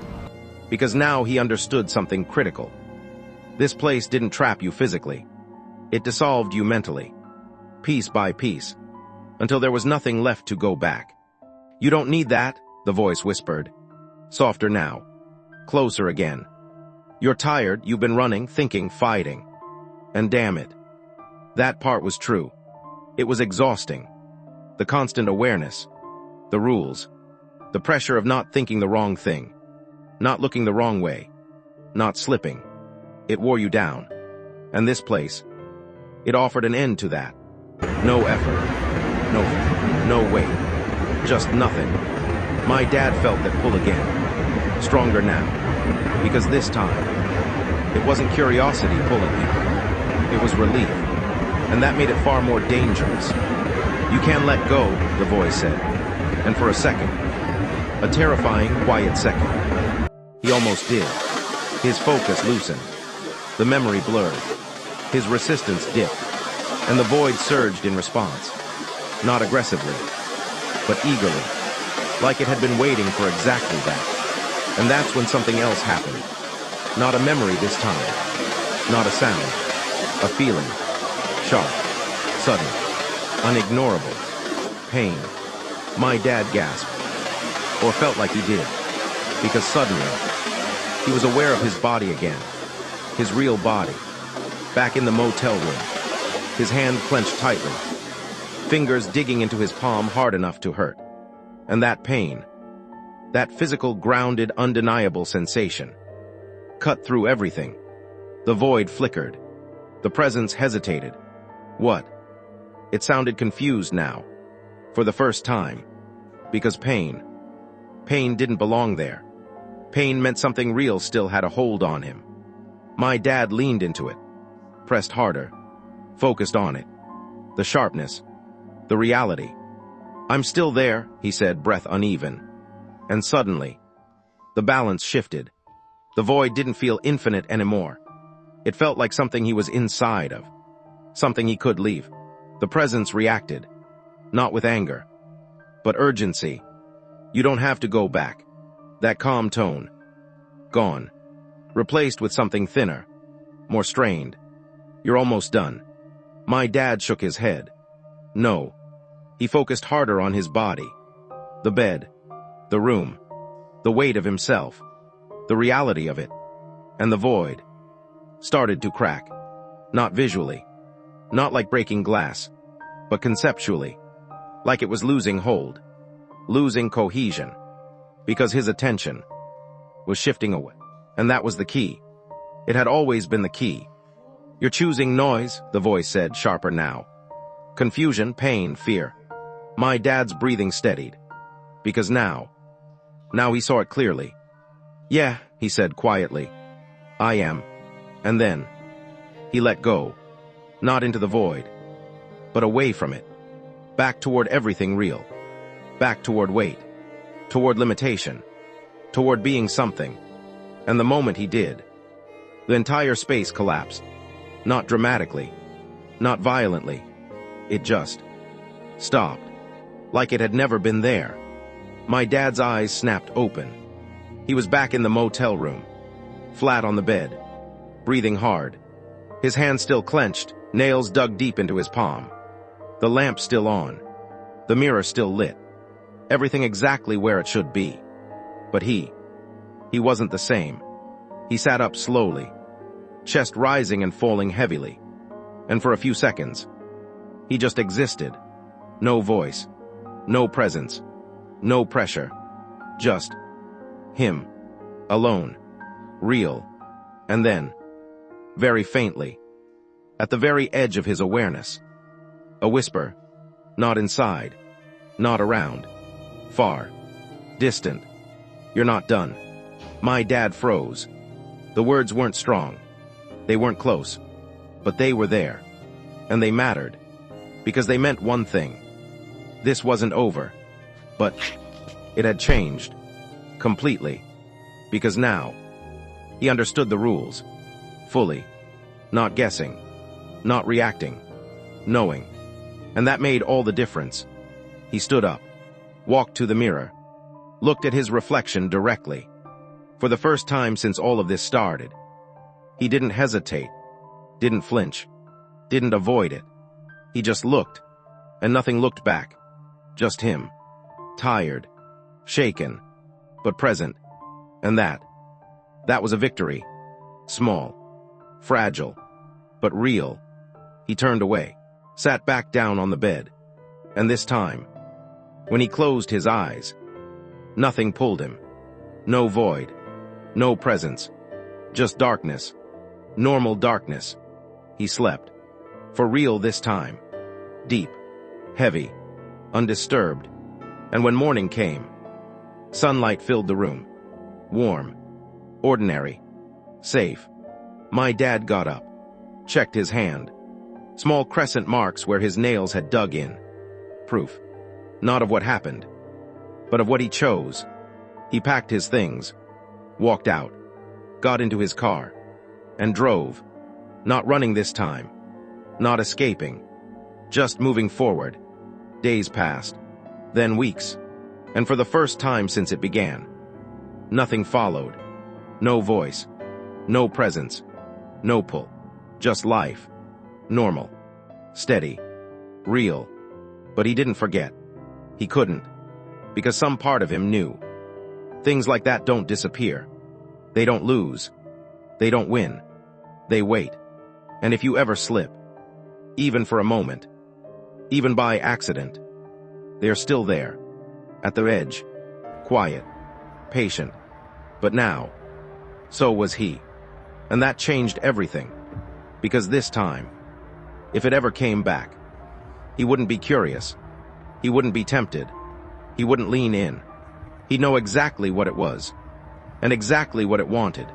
because now he understood something critical. This place didn't trap you physically. It dissolved you mentally, piece by piece, until there was nothing left to go back. "You don't need that," the voice whispered. Softer now, closer again. "You're tired, you've been running, thinking, fighting. And damn it, That part was true. It was exhausting. The constant awareness, the rules, the pressure of not thinking the wrong thing, not looking the wrong way, not slipping. It wore you down. And this place, it offered an end to that. No effort. No weight. Just nothing. My dad felt that pull again. Stronger now. Because this time, it wasn't curiosity pulling him. It was relief. And that made it far more dangerous. You can't let go, the voice said. And for a second, a terrifying, quiet second, he almost did. His focus loosened. The memory blurred. His resistance dipped. And the void surged in response. Not aggressively, but eagerly. Like it had been waiting for exactly that. And that's when something else happened. Not a memory this time. Not a sound. A feeling. Sharp. Sudden. Unignorable. Pain. My dad gasped. Or felt like he did. Because suddenly, he was aware of his body again. His real body. Back in the motel room. His hand clenched tightly. Fingers digging into his palm hard enough to hurt. And that pain. That physical, grounded, undeniable sensation. Cut through everything. The void flickered. The presence hesitated. What? It sounded confused now. For the first time. Because pain didn't belong there. Pain meant something real still had a hold on him. My dad leaned into it. Pressed harder. Focused on it. The sharpness. The reality. I'm still there, he said, breath uneven. And suddenly, the balance shifted. The void didn't feel infinite anymore. It felt like something he was inside of. Something he could leave. The presence reacted. Not with anger, but urgency. You don't have to go back. That calm tone. Gone. Replaced with something thinner. More strained. You're almost done. My dad shook his head. No. He focused harder on his body. The bed. The room. The weight of himself. The reality of it. And the void. Started to crack. Not visually. Not like breaking glass. But conceptually. Like it was losing hold. Losing cohesion. Because his attention was shifting away. And that was the key. It had always been the key. You're choosing noise, the voice said, sharper now. Confusion, pain, fear. My dad's breathing steadied. Because now he saw it clearly. Yeah, he said quietly. I am. And then, he let go. Not into the void, but away from it. Back toward everything real. Back toward weight. Toward limitation. Toward being something. And the moment he did, the entire space collapsed. Not dramatically. Not violently. It just stopped. Like it had never been there. My dad's eyes snapped open. He was back in the motel room. Flat on the bed. Breathing hard. His hand still clenched, nails dug deep into his palm. The lamp still on. The mirror still lit. Everything exactly where it should be. But he wasn't the same. He sat up slowly. Chest rising and falling heavily. And for a few seconds, he just existed. No voice. No presence. No pressure. Just him. Alone. Real. And then, very faintly, at the very edge of his awareness, a whisper. Not inside. Not around. Far. Distant. You're not done. My dad froze. The words weren't strong. They weren't close. But they were there. And they mattered. Because they meant one thing. This wasn't over. But it had changed. Completely. Because now, he understood the rules. Fully. Not guessing. Not reacting. Knowing. And that made all the difference. He stood up. Walked to the mirror. Looked at his reflection directly. For the first time since all of this started. He didn't hesitate. Didn't flinch. Didn't avoid it. He just looked. And nothing looked back. Just him. Tired. Shaken. But present. And that was a victory. Small. Fragile. But real. He turned away, sat back down on the bed, and this time, when he closed his eyes, nothing pulled him. No void, no presence, just darkness, normal darkness. He slept, for real this time, deep, heavy, undisturbed, and when morning came, sunlight filled the room, warm, ordinary, safe. My dad got up, checked his hand, small crescent marks where his nails had dug in. Proof, not of what happened, but of what he chose. He packed his things, walked out, got into his car, and drove, not running this time, not escaping, just moving forward. Days passed, then weeks, and for the first time since it began, nothing followed. No voice, no presence, no pull, just life, normal, steady, real. But he didn't forget. He couldn't, because some part of him knew. Things like that don't disappear. They don't lose. They don't win. They wait. And if you ever slip, even for a moment, even by accident, they're still there, at the edge, quiet, patient. But now, so was he. And that changed everything. Because this time, if it ever came back, he wouldn't be curious. He wouldn't be tempted. He wouldn't lean in. He'd know exactly what it was, and exactly what it wanted.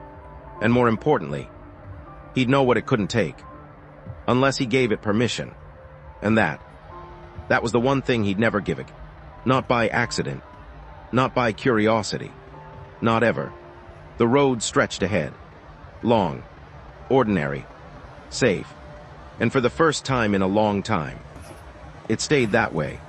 And more importantly, he'd know what it couldn't take, unless he gave it permission. And that was the one thing he'd never give it. Not by accident, not by curiosity, not ever. The road stretched ahead, long, ordinary, safe, and for the first time in a long time, it stayed that way.